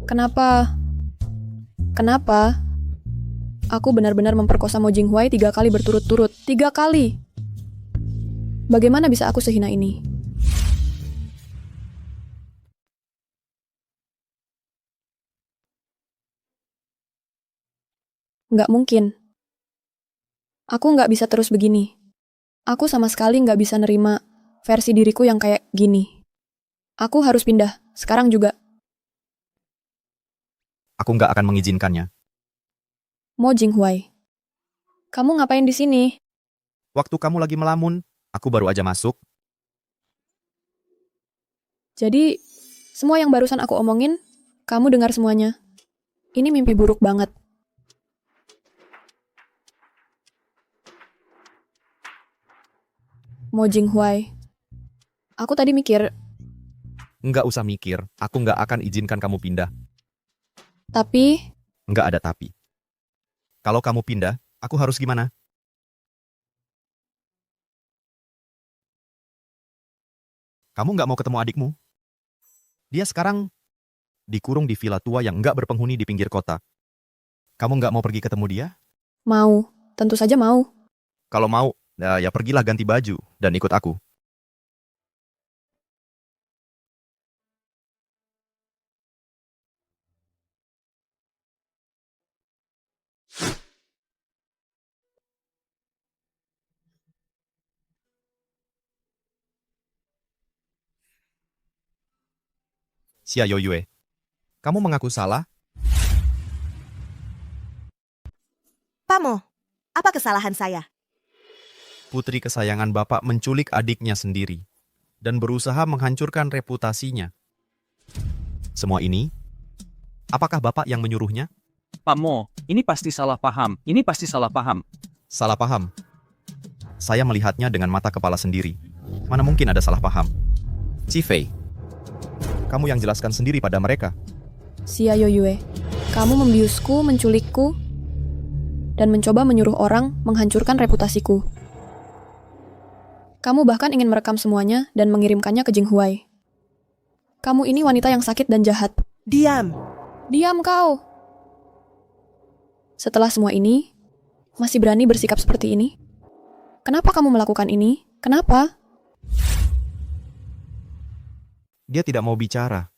Kenapa? Kenapa? Aku benar-benar memperkosa Mo Jinghuai 3 kali berturut-turut. 3 kali! Bagaimana bisa aku sehina ini? Nggak mungkin. Aku nggak bisa terus begini. Aku sama sekali nggak bisa nerima versi diriku yang kayak gini. Aku harus pindah, sekarang juga. Aku nggak akan mengizinkannya. Mo Jinghuai, kamu ngapain di sini? Waktu kamu lagi melamun, aku baru aja masuk. Jadi, semua yang barusan aku omongin, kamu dengar semuanya. Ini mimpi buruk banget. Mo Jinghuai, aku tadi mikir, Nggak usah mikir, aku nggak akan izinkan kamu pindah. tapi Nggak ada tapi. Kalau kamu pindah, aku harus gimana? Kamu nggak mau ketemu adikmu? Dia sekarang dikurung di villa tua yang nggak berpenghuni di pinggir kota. Kamu nggak mau pergi ketemu dia? mau, tentu saja mau. Kalau mau, ya pergilah ganti baju dan ikut aku. Xia Yoyue, kamu mengaku salah? Pamo, apa kesalahan saya? Putri kesayangan Bapak menculik adiknya sendiri dan berusaha menghancurkan reputasinya. Semua ini, apakah Bapak yang menyuruhnya? Pak Mo, ini pasti salah paham. Ini pasti salah paham. Salah paham. Saya melihatnya dengan mata kepala sendiri. Mana mungkin ada salah paham. Si Fei, Kamu yang jelaskan sendiri pada mereka. Xia Yoyue, kamu membiusku, menculikku, dan mencoba menyuruh orang menghancurkan reputasiku. Kamu bahkan ingin merekam semuanya dan mengirimkannya ke Jinghuai. Kamu ini wanita yang sakit dan jahat. Diam. Diam kau. Setelah semua ini, masih berani bersikap seperti ini? Kenapa kamu melakukan ini? Kenapa? Dia tidak mau bicara.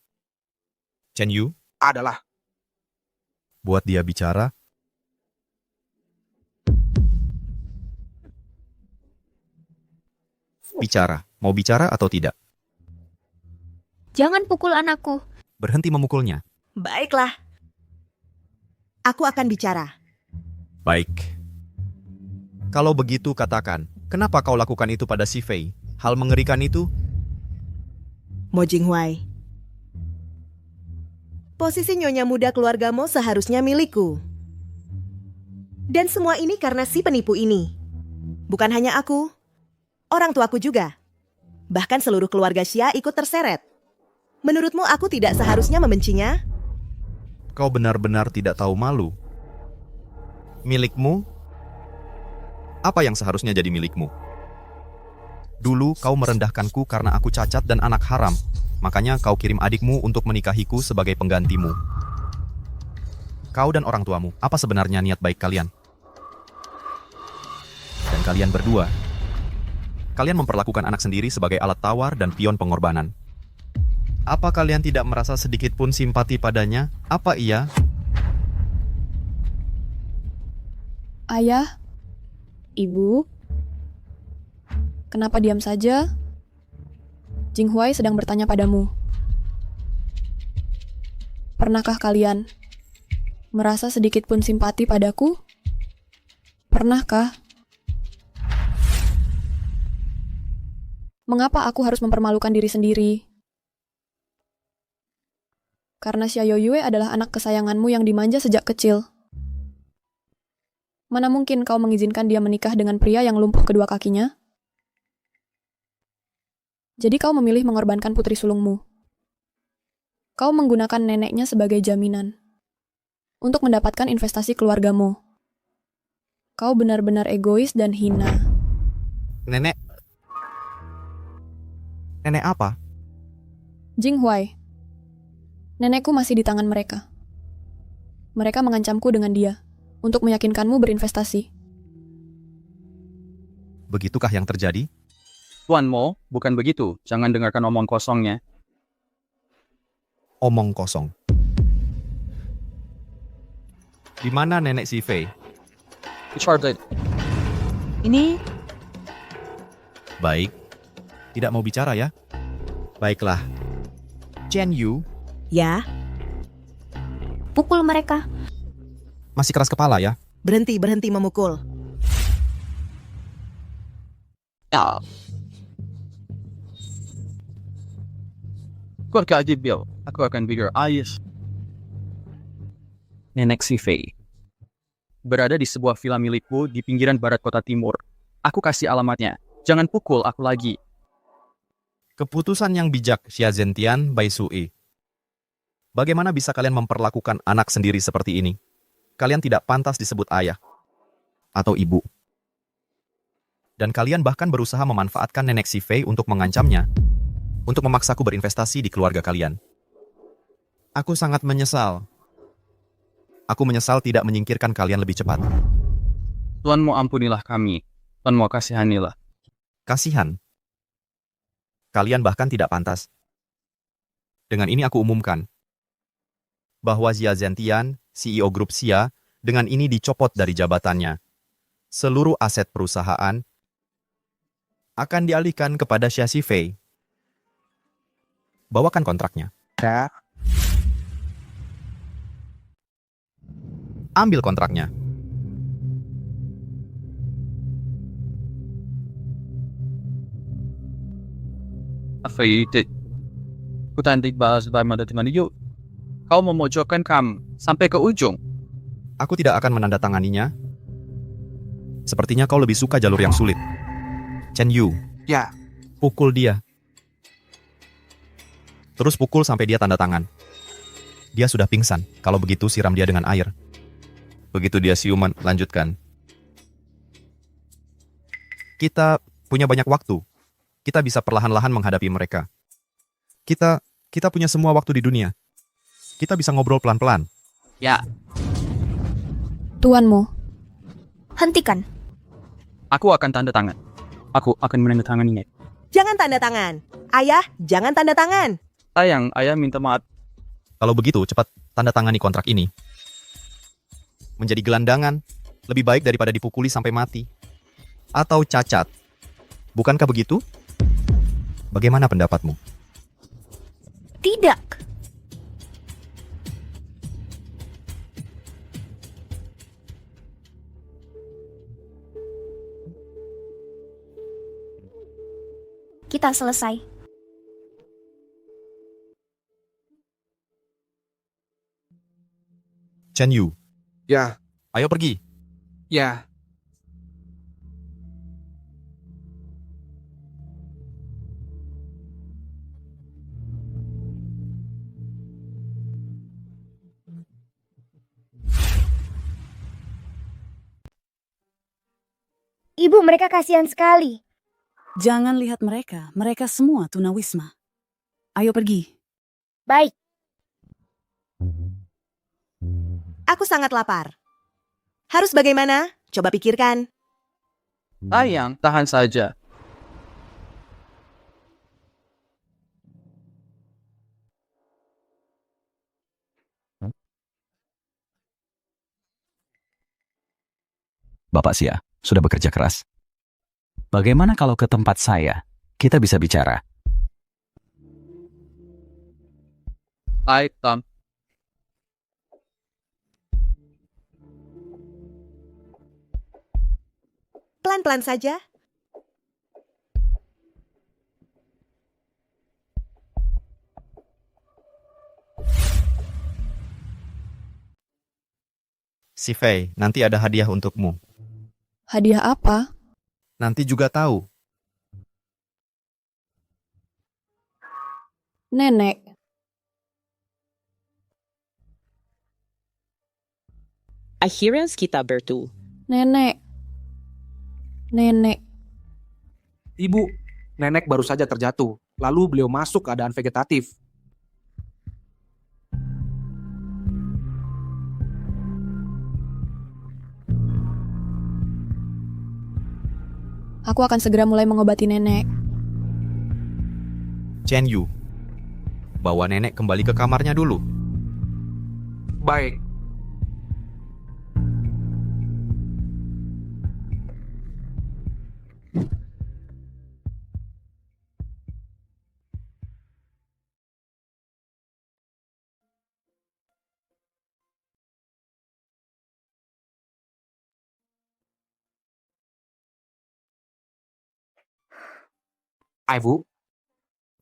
Chen Yu, Adalah. buat dia bicara. Bicara. Mau bicara atau tidak? Jangan pukul anakku. Berhenti memukulnya. Baiklah. Aku akan bicara. Baik. Kalau begitu katakan, kenapa kau lakukan itu pada si Fei? Hal mengerikan itu? Mo Jinghuai. Posisi nyonya muda keluargamu seharusnya milikku. Dan semua ini karena si penipu ini. Bukan hanya aku, orang tuaku juga. Bahkan seluruh keluarga Xia ikut terseret. Menurutmu aku tidak seharusnya membencinya? Kau benar-benar tidak tahu malu. Milikmu? Apa yang seharusnya jadi milikmu? Dulu kau merendahkanku karena aku cacat dan anak haram. Makanya kau kirim adikmu untuk menikahiku sebagai penggantimu. Kau dan orang tuamu, apa sebenarnya niat baik kalian? Dan kalian berdua, kalian memperlakukan anak sendiri sebagai alat tawar dan pion pengorbanan. Apa kalian tidak merasa sedikit pun simpati padanya? Apa iya? Ayah? Ibu? Kenapa diam saja? Jinghuai sedang bertanya padamu. Pernahkah kalian merasa sedikit pun simpati padaku? Pernahkah? Mengapa aku harus mempermalukan diri sendiri? Karena Xia Yoyue adalah anak kesayanganmu yang dimanja sejak kecil. Mana mungkin kau mengizinkan dia menikah dengan pria yang lumpuh kedua kakinya? Jadi kau memilih mengorbankan putri sulungmu. Kau menggunakan neneknya sebagai jaminan untuk mendapatkan investasi keluargamu. Kau benar-benar egois dan hina. Nenek? Nenek apa? Jinghuai. Nenekku masih di tangan mereka. Mereka mengancamku dengan dia untuk meyakinkanmu berinvestasi. Begitukah yang terjadi? Tuan Mo, bukan begitu. Jangan dengarkan omong kosongnya. Omong kosong. Di mana nenek si Fei? Charlotte. Ini Baik. Tidak mau bicara ya? Baiklah. Chen Yu Ya, pukul mereka. masih keras kepala ya? berhenti memukul. Ya. Keluarga Adib Bill, aku akan bigger eyes. Nenek si Fei berada di sebuah villa milikku di pinggiran barat kota timur. Aku kasih alamatnya. Jangan pukul aku lagi. Keputusan yang bijak, Xia Zentian, Bai Sui. Bagaimana bisa kalian memperlakukan anak sendiri seperti ini? Kalian tidak pantas disebut ayah atau ibu. Dan kalian bahkan berusaha memanfaatkan nenek si Fei untuk mengancamnya, untuk memaksaku berinvestasi di keluarga kalian. Aku sangat menyesal. Aku menyesal tidak menyingkirkan kalian lebih cepat. Tuan Mo ampunilah kami. Tuan Mo kasihanilah. Kasihan. Kalian bahkan tidak pantas. Dengan ini aku umumkan bahwa Xia Zentian, CEO grup Xia, dengan ini dicopot dari jabatannya. Seluruh aset perusahaan akan dialihkan kepada Xia Xifei. Bawakan kontraknya. Ya. Ambil kontraknya. Apa itu? Kutandik bahas bagaimana dengan yuk. Kau memojokkan kami sampai ke ujung. Aku tidak akan menandatanganinya. Sepertinya kau lebih suka jalur yang sulit. Chen Yu, Ya, pukul dia. Terus pukul sampai dia tanda tangan. Dia sudah pingsan. Kalau begitu siram dia dengan air. Begitu dia siuman, lanjutkan. Kita punya banyak waktu. Kita bisa perlahan-lahan menghadapi mereka. Kita punya semua waktu di dunia. Kita bisa ngobrol pelan-pelan. Ya, Tuanmu. Hentikan. aku akan tanda tangan. Aku akan menandatangani. Jangan tanda tangan. Ayah, jangan tanda tangan. Sayang, ayah minta maaf. Kalau begitu, cepat tanda tangani kontrak ini. Menjadi gelandangan, lebih baik daripada dipukuli sampai mati. Atau cacat. Bukankah begitu? Bagaimana pendapatmu? Tidak. Kita selesai. Chen Yu. Ya. Ayo pergi. Ya. Ibu, mereka kasihan sekali. Jangan lihat mereka. Mereka semua tunawisma. Ayo pergi. Baik. Aku sangat lapar. Harus bagaimana? Coba pikirkan. Sayang, tahan saja. Bapak Sia sudah bekerja keras. Bagaimana kalau ke tempat saya? Kita bisa bicara. Baik, Tom. Pelan-pelan saja. Si Fei, nanti ada hadiah untukmu. Hadiah apa? Nanti juga tahu. Nenek. Akhirnya kita bertemu. Nenek. Nenek. Ibu, nenek baru saja terjatuh. Lalu beliau masuk keadaan vegetatif. Aku akan segera mulai mengobati nenek. Chen Yu, bawa nenek kembali ke kamarnya dulu. Baik. Ibu,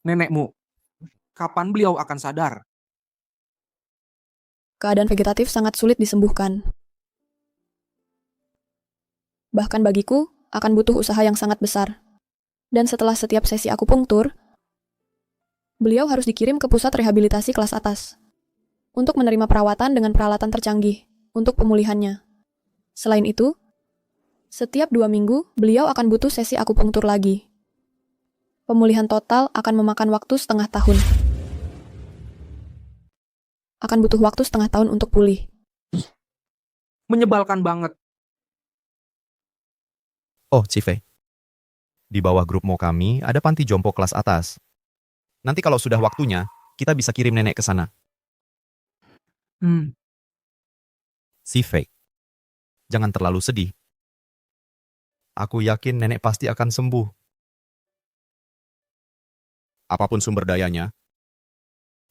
nenekmu, kapan beliau akan sadar? Keadaan vegetatif sangat sulit disembuhkan. Bahkan bagiku, akan butuh usaha yang sangat besar. Dan setelah setiap sesi akupunktur, beliau harus dikirim ke pusat rehabilitasi kelas atas untuk menerima perawatan dengan peralatan tercanggih untuk pemulihannya. Selain itu, setiap 2 minggu, beliau akan butuh sesi akupunktur lagi. Pemulihan total akan memakan waktu setengah tahun. Akan butuh waktu setengah tahun untuk pulih. Menyebalkan banget. Oh, Cifei. Di bawah grup Mo kami ada panti jompo kelas atas. Nanti kalau sudah waktunya, kita bisa kirim nenek ke sana. Cifei, jangan terlalu sedih. Aku yakin nenek pasti akan sembuh. Apapun sumber dayanya,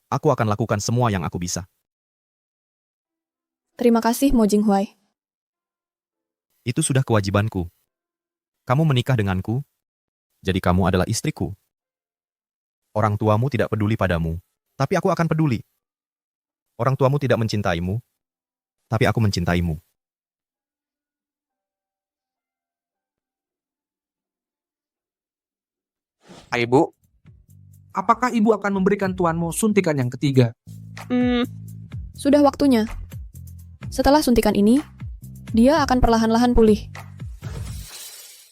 aku akan lakukan semua yang aku bisa. Terima kasih, Mo Jinghuai. Itu sudah kewajibanku. Kamu menikah denganku, jadi kamu adalah istriku. Orang tuamu tidak peduli padamu, tapi aku akan peduli. Orang tuamu tidak mencintaimu, tapi aku mencintaimu. Ibu, apakah ibu akan memberikan tuanmu suntikan yang ketiga? Sudah waktunya. Setelah suntikan ini, dia akan perlahan-lahan pulih.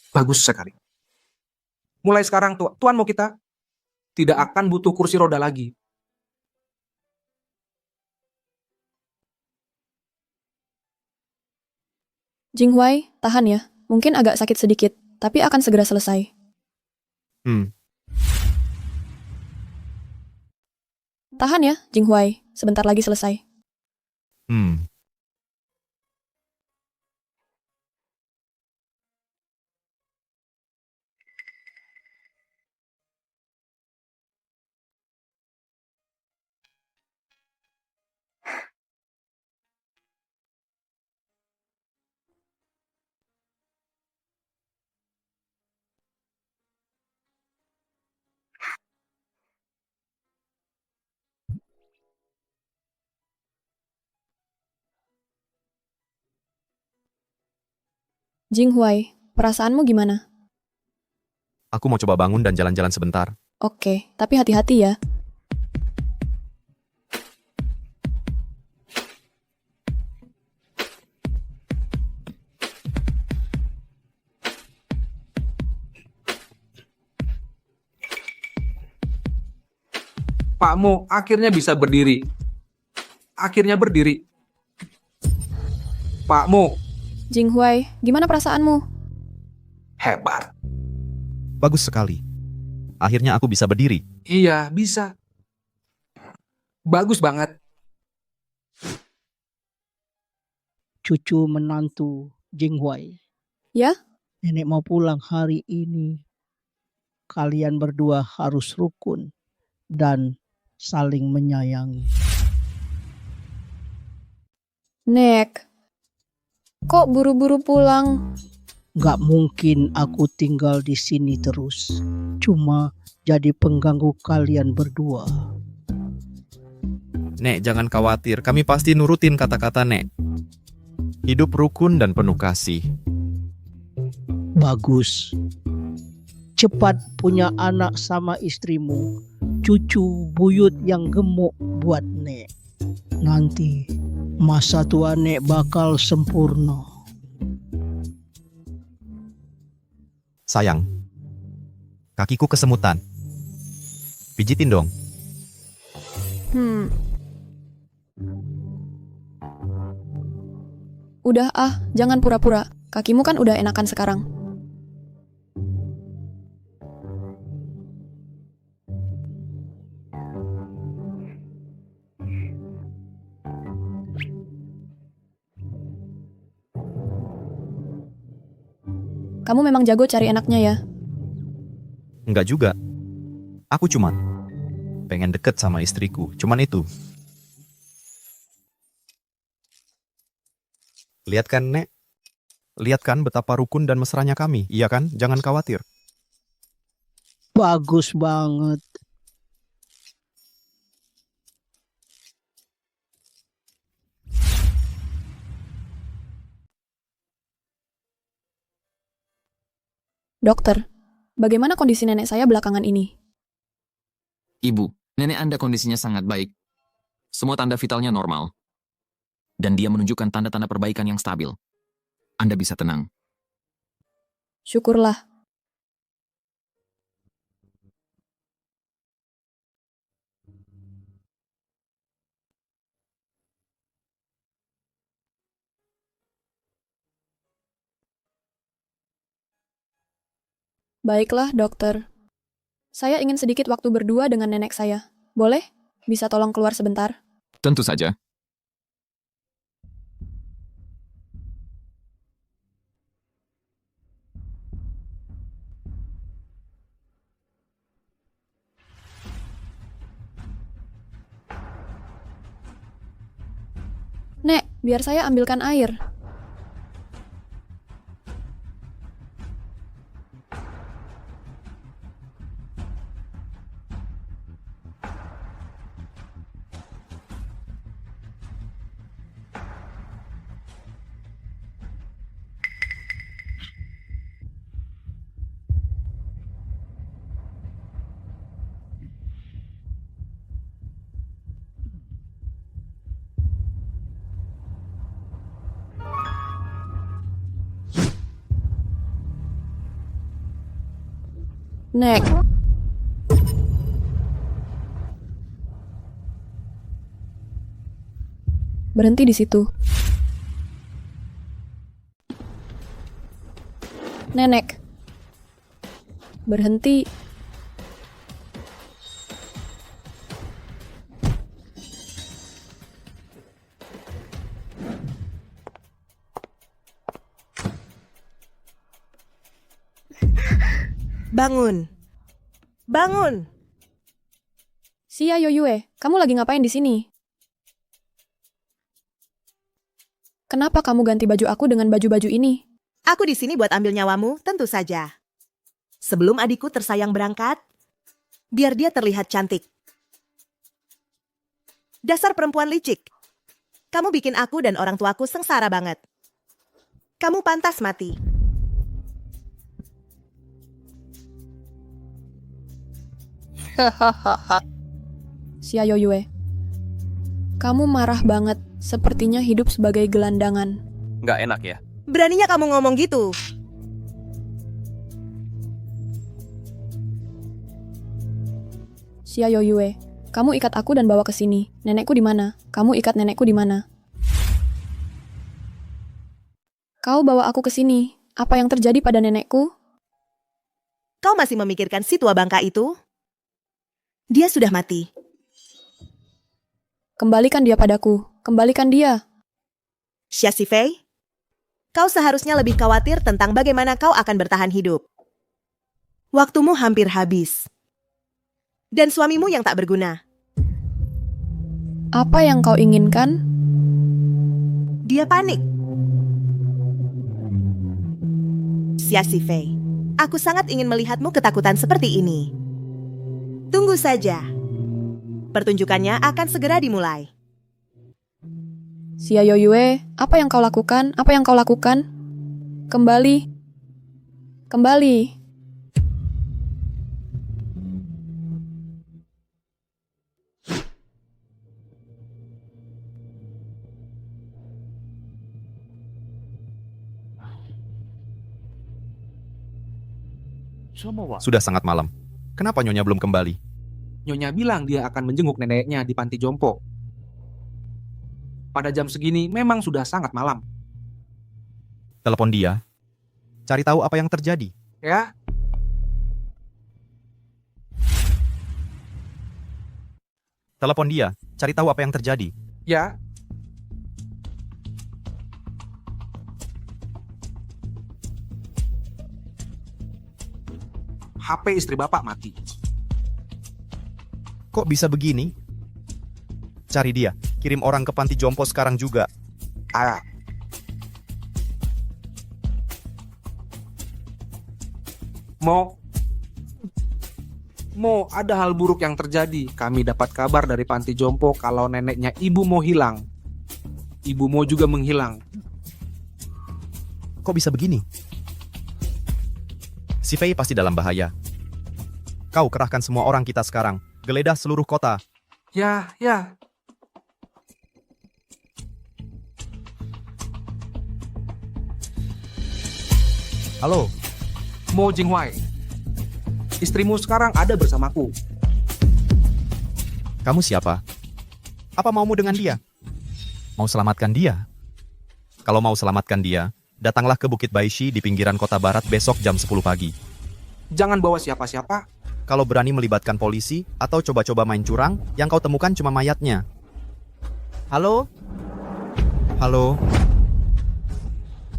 Bagus sekali. Mulai sekarang tuanmu kita tidak akan butuh kursi roda lagi. Jinghuai, tahan ya. Mungkin agak sakit sedikit, tapi akan segera selesai. Tahan ya, Jinghuai. Sebentar lagi selesai. Jinghuai, perasaanmu gimana? Aku mau coba bangun dan jalan-jalan sebentar. Oke, tapi hati-hati ya. Pakmu akhirnya bisa berdiri. Akhirnya berdiri. Pakmu. Jinghuai, gimana perasaanmu? Hebat. Bagus sekali. Akhirnya aku bisa berdiri. Iya, bisa. Bagus banget. Cucu menantu Jinghuai. Ya? Nenek mau pulang hari ini. Kalian berdua harus rukun dan saling menyayangi. Nek, kok buru-buru pulang? Gak mungkin aku tinggal di sini terus. Cuma jadi pengganggu kalian berdua. Nek, jangan khawatir. Kami pasti nurutin kata-kata Nek. Hidup rukun dan penuh kasih. Bagus. Cepat punya anak sama istrimu. Cucu buyut yang gemuk buat Nek. Nanti masa tua Nek bakal sempurna. Sayang, kakiku kesemutan. Pijitin dong. Udah jangan pura-pura. Kakimu kan udah enakan sekarang. Kamu memang jago cari enaknya ya? Enggak juga. Aku cuman pengen deket sama istriku. Cuman itu. Lihat kan, Nek? Lihat kan betapa rukun dan mesranya kami. Iya kan? Jangan khawatir. Bagus banget. Dokter, bagaimana kondisi nenek saya belakangan ini? Ibu, nenek Anda kondisinya sangat baik. Semua tanda vitalnya normal. Dan dia menunjukkan tanda-tanda perbaikan yang stabil. Anda bisa tenang. Syukurlah. Baiklah, dokter. Saya ingin sedikit waktu berdua dengan nenek saya. Boleh? Bisa tolong keluar sebentar? Tentu saja. Nek, biar saya ambilkan air. Nek. Berhenti di situ. Nenek. Berhenti. Bangun. Bangun. Sia Yoyue, kamu lagi ngapain di sini? Kenapa kamu ganti baju aku dengan baju-baju ini? Aku di sini buat ambil nyawamu, tentu saja. Sebelum adikku tersayang berangkat, biar dia terlihat cantik. Dasar perempuan licik. Kamu bikin aku dan orang tuaku sengsara banget. Kamu pantas mati. Sia Yoyue, kamu marah banget, sepertinya hidup sebagai gelandangan. Nggak enak ya? Beraninya kamu ngomong gitu. Sia Yoyue, kamu ikat aku dan bawa ke sini. Nenekku di mana? Kamu ikat nenekku di mana? Kau bawa aku ke sini. Apa yang terjadi pada nenekku? Kau masih memikirkan si tua bangka itu? Dia sudah mati. Kembalikan dia padaku. Kembalikan dia. Xia Xifei, kau seharusnya lebih khawatir tentang bagaimana kau akan bertahan hidup. Waktumu hampir habis. Dan suamimu yang tak berguna. Apa yang kau inginkan? Dia panik. Xia Xifei, aku sangat ingin melihatmu ketakutan seperti ini. Tunggu saja. Pertunjukannya akan segera dimulai. Sia Yoyue, apa yang kau lakukan? Apa yang kau lakukan? Kembali. Kembali. Sudah sangat malam. Kenapa Nyonya belum kembali? Nyonya bilang dia akan menjenguk neneknya di panti jompo. Pada jam segini memang sudah sangat malam. Telepon dia. Cari tahu apa yang terjadi. Ya, Telepon dia. Cari tahu apa yang terjadi. ya. HP istri bapak mati. Kok bisa begini? Cari dia. Kirim orang ke panti jompo sekarang juga. Ah. Mo, ada hal buruk yang terjadi. Kami dapat kabar dari panti jompo kalau neneknya Ibu Mo hilang. Ibu Mo juga menghilang. Kok bisa begini? Si Fei pasti dalam bahaya. Kau kerahkan semua orang kita sekarang. Geledah seluruh kota. Ya. Halo, Mo Jinghuai. Istrimu sekarang ada bersamaku. kamu siapa? Apa maumu dengan dia? Mau selamatkan dia? Kalau mau selamatkan dia, datanglah ke Bukit Baishi di pinggiran kota barat besok jam 10 pagi. Jangan bawa siapa-siapa. Kalau berani melibatkan polisi atau coba-coba main curang, yang kau temukan cuma mayatnya. Halo? Halo?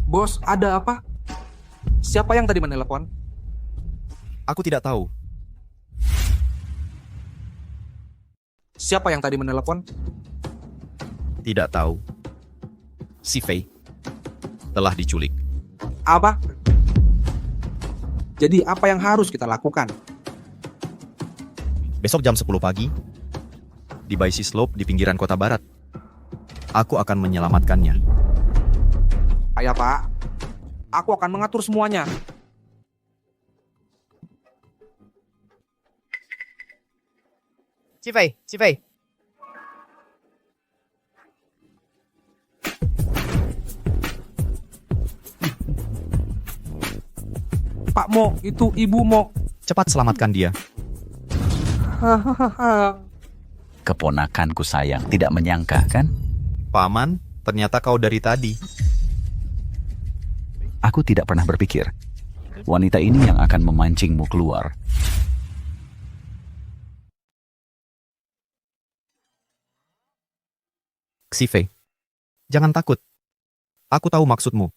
Bos, ada apa? Siapa yang tadi menelepon? Aku tidak tahu. Siapa yang tadi menelepon? Tidak tahu. Si Fei telah diculik. Apa? Jadi apa yang harus kita lakukan? Besok jam 10 pagi, di Baishi Slope di pinggiran kota barat. Aku akan menyelamatkannya. Ayah Pak, aku akan mengatur semuanya. Cifei. Pak Mo, itu Ibu Mo. Cepat selamatkan dia. Keponakanku sayang, tidak menyangka kan? Paman, ternyata kau dari tadi. Aku tidak pernah berpikir wanita ini yang akan memancingmu keluar. Xife, jangan takut. Aku tahu maksudmu.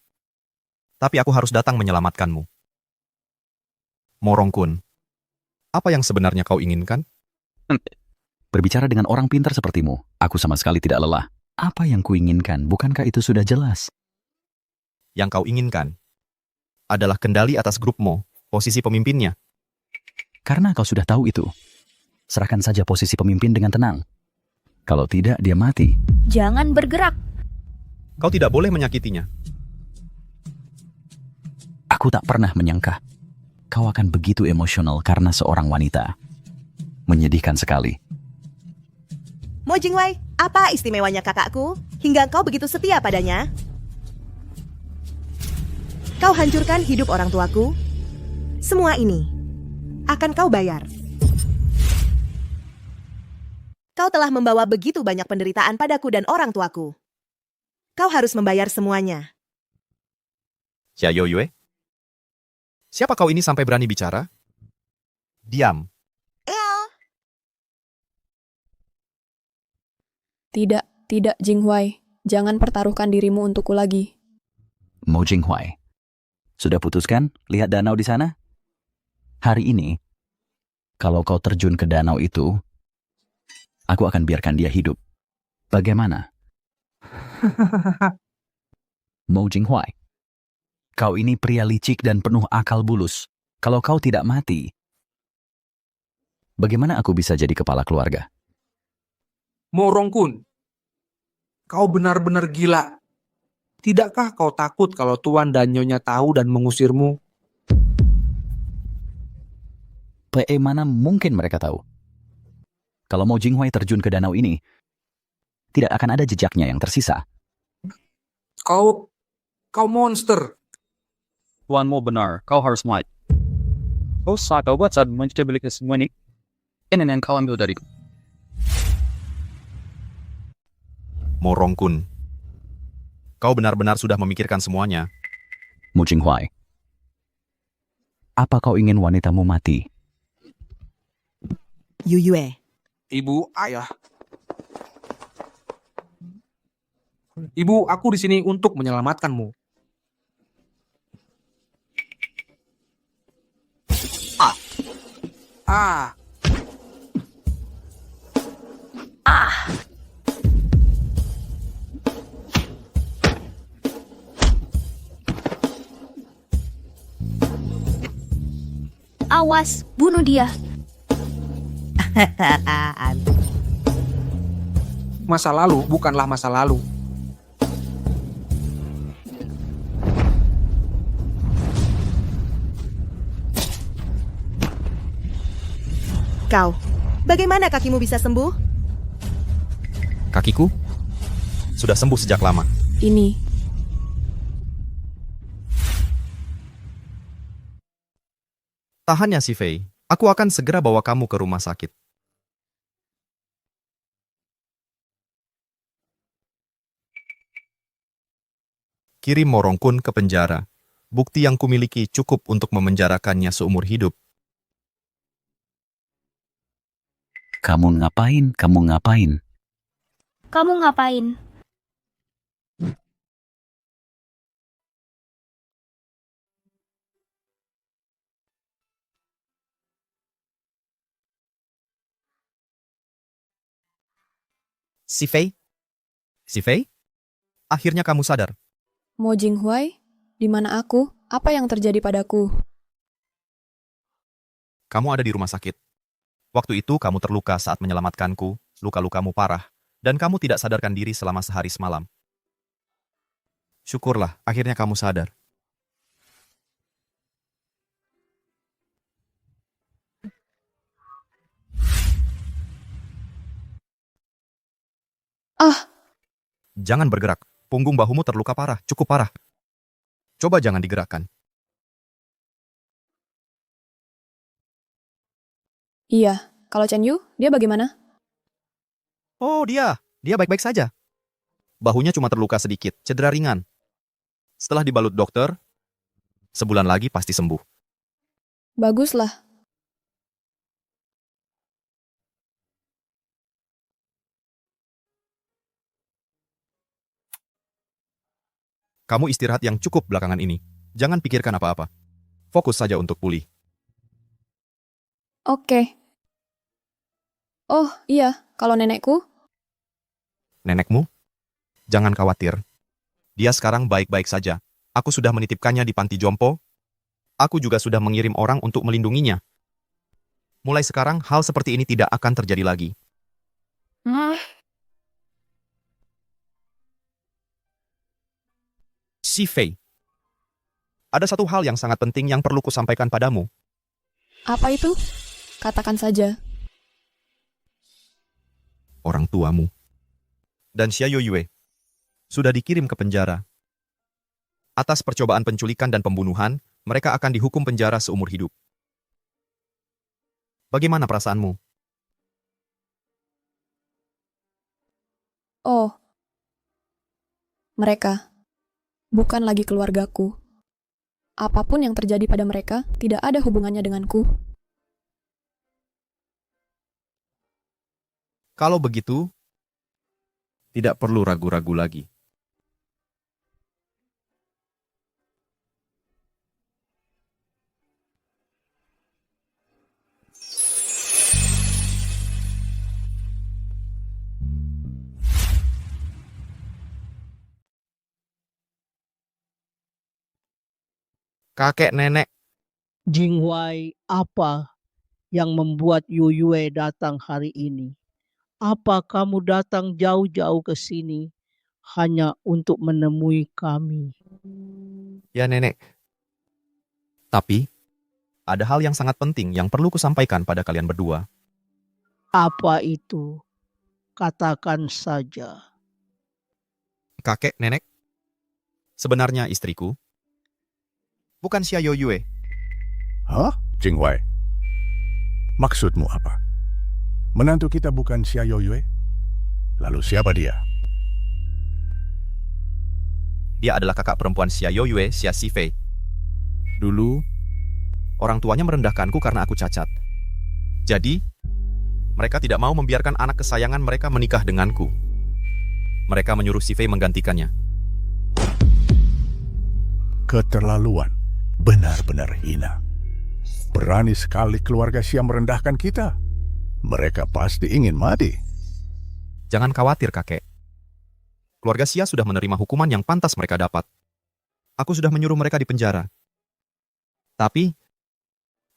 Tapi aku harus datang menyelamatkanmu. Morongkun, apa yang sebenarnya kau inginkan? Berbicara dengan orang pintar sepertimu, aku sama sekali tidak lelah. Apa yang kuinginkan, bukankah itu sudah jelas? Yang kau inginkan adalah kendali atas grupmu, posisi pemimpinnya. Karena kau sudah tahu itu, serahkan saja posisi pemimpin dengan tenang. Kalau tidak, dia mati. Jangan bergerak. Kau tidak boleh menyakitinya. Aku tak pernah menyangka kau akan begitu emosional karena seorang wanita. Menyedihkan sekali. Mo Jingwei, apa istimewanya kakakku hingga kau begitu setia padanya? Kau hancurkan hidup orang tuaku. Semua ini akan kau bayar. Kau telah membawa begitu banyak penderitaan padaku dan orang tuaku. Kau harus membayar semuanya. Xia Yoyue, siapa kau ini sampai berani bicara? Diam. Tidak, Jinghuai. Jangan pertaruhkan dirimu untukku lagi. Mo Jinghuai, sudah putuskan lihat danau di sana? Hari ini, kalau kau terjun ke danau itu, aku akan biarkan dia hidup. Bagaimana? Mo Jinghuai, kau ini pria licik dan penuh akal bulus. Kalau kau tidak mati, bagaimana aku bisa jadi kepala keluarga? Morongkun, kau benar-benar gila. Tidakkah kau takut kalau Tuan dan Nyonya tahu dan mengusirmu? Mana mungkin mereka tahu? Kalau Mo Jinghuai terjun ke danau ini, tidak akan ada jejaknya yang tersisa. Kau monster. Tuan Mo benar, kau harus mati. Kau sadar buat saat mencoba semua ini. Ini yang kau ambil dariku. Morongkun, kau benar-benar sudah memikirkan semuanya. Mo Jinghuai, apa kau ingin wanitamu mati? Yuyue. Ibu, ayah. Ibu, aku di sini untuk menyelamatkanmu. Ah. Awas, bunuh dia. Masa lalu bukanlah masa lalu. Kau, bagaimana kakimu bisa sembuh? Kakiku sudah sembuh sejak lama. Ini. Tahan ya, si Fei. Aku akan segera bawa kamu ke rumah sakit. Kirim Morongkun ke penjara. Bukti yang kumiliki cukup untuk memenjarakannya seumur hidup. Kamu ngapain? Kamu ngapain? Kamu ngapain? Si Fei? Si Fei? Akhirnya kamu sadar. Mo Jinghuai, di mana aku? Apa yang terjadi padaku? Kamu ada di rumah sakit. Waktu itu kamu terluka saat menyelamatkanku, luka-lukamu parah, dan kamu tidak sadarkan diri selama sehari semalam. Syukurlah, akhirnya kamu sadar. Jangan bergerak, punggung bahumu terluka parah, cukup parah. Coba jangan digerakkan. Iya, kalau Chen Yu, dia bagaimana? Oh, dia baik-baik saja. Bahunya cuma terluka sedikit, cedera ringan. Setelah dibalut dokter, sebulan lagi pasti sembuh. Baguslah. Kamu istirahat yang cukup belakangan ini. Jangan pikirkan apa-apa. Fokus saja untuk pulih. Oke. Oh, iya, kalau nenekku, Nenekmu? Jangan khawatir. Dia sekarang baik-baik saja. Aku sudah menitipkannya di panti jompo. Aku juga sudah mengirim orang untuk melindunginya. Mulai sekarang, hal seperti ini tidak akan terjadi lagi. Si Fei. Ada satu hal yang sangat penting yang perlu kusampaikan padamu. apa itu? Katakan saja. Orang tuamu dan Xia Yoyue sudah dikirim ke penjara. Atas percobaan penculikan dan pembunuhan, mereka akan dihukum penjara seumur hidup. Bagaimana perasaanmu? Oh. Mereka bukan lagi keluargaku. Apapun yang terjadi pada mereka tidak ada hubungannya denganku. Kalau begitu, tidak perlu ragu-ragu lagi. Kakek nenek, Jinghuai, apa yang membuat Yuyue datang hari ini? Apa kamu datang jauh-jauh ke sini hanya untuk menemui kami? ya nenek. Tapi, ada hal yang sangat penting yang perlu kusampaikan pada kalian berdua. Apa itu? Katakan saja. Kakek, nenek, sebenarnya istriku bukan Xia Yoyue. Hah? Jinghuai? Maksudmu apa? Menantu kita bukan Xia Yoyue? Lalu siapa dia? Dia adalah kakak perempuan Xia Yoyue, Xia Sifei. Dulu, orang tuanya merendahkanku karena aku cacat. Jadi, mereka tidak mau membiarkan anak kesayangan mereka menikah denganku. Mereka menyuruh Sifei menggantikannya. Keterlaluan. Benar-benar hina. Berani sekali keluarga Xia merendahkan kita. Mereka pasti ingin mati. Jangan khawatir, kakek. Keluarga Xia sudah menerima hukuman yang pantas mereka dapat. Aku sudah menyuruh mereka di penjara. Tapi,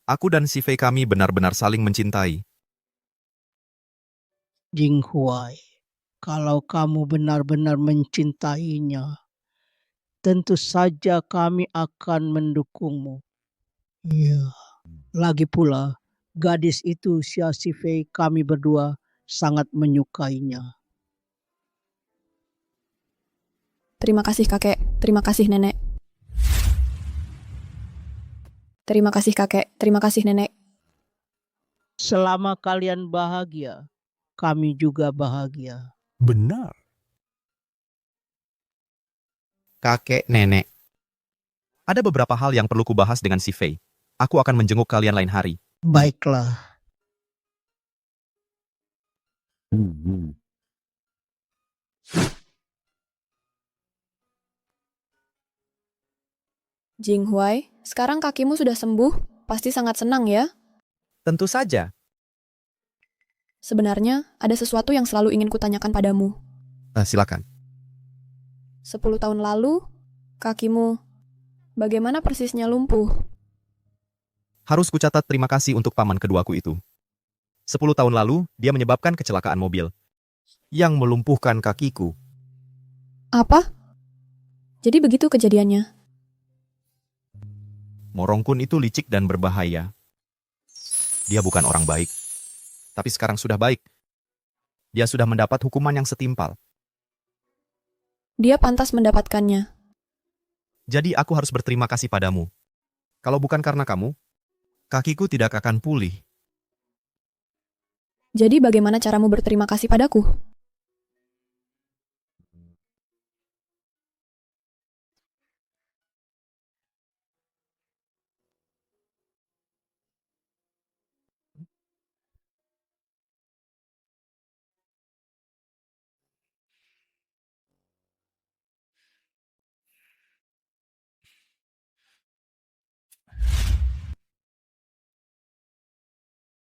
aku dan Sifei kami benar-benar saling mencintai. Jinghuai, kalau kamu benar-benar mencintainya, tentu saja kami akan mendukungmu. Ya, lagi pula, gadis itu Xia Sifei kami berdua sangat menyukainya. Terima kasih kakek, terima kasih nenek. Terima kasih kakek, terima kasih nenek. Selama kalian bahagia, kami juga bahagia. Benar. Kakek, nenek. Ada beberapa hal yang perlu kubahas dengan Sifei. Aku akan menjenguk kalian lain hari. Baiklah. Jinghuai, sekarang kakimu sudah sembuh, pasti sangat senang ya? Tentu saja. Sebenarnya, ada sesuatu yang selalu ingin kutanyakan padamu. Silakan. 10 tahun lalu, kakimu bagaimana persisnya lumpuh? Harus kucatat terima kasih untuk paman keduaku itu. 10 tahun lalu, dia menyebabkan kecelakaan mobil yang melumpuhkan kakiku. Apa? Jadi begitu kejadiannya? Morongkun itu licik dan berbahaya. Dia bukan orang baik. Tapi sekarang sudah baik. Dia sudah mendapat hukuman yang setimpal. Dia pantas mendapatkannya. Jadi aku harus berterima kasih padamu. Kalau bukan karena kamu, kakiku tidak akan pulih. Jadi bagaimana caramu berterima kasih padaku?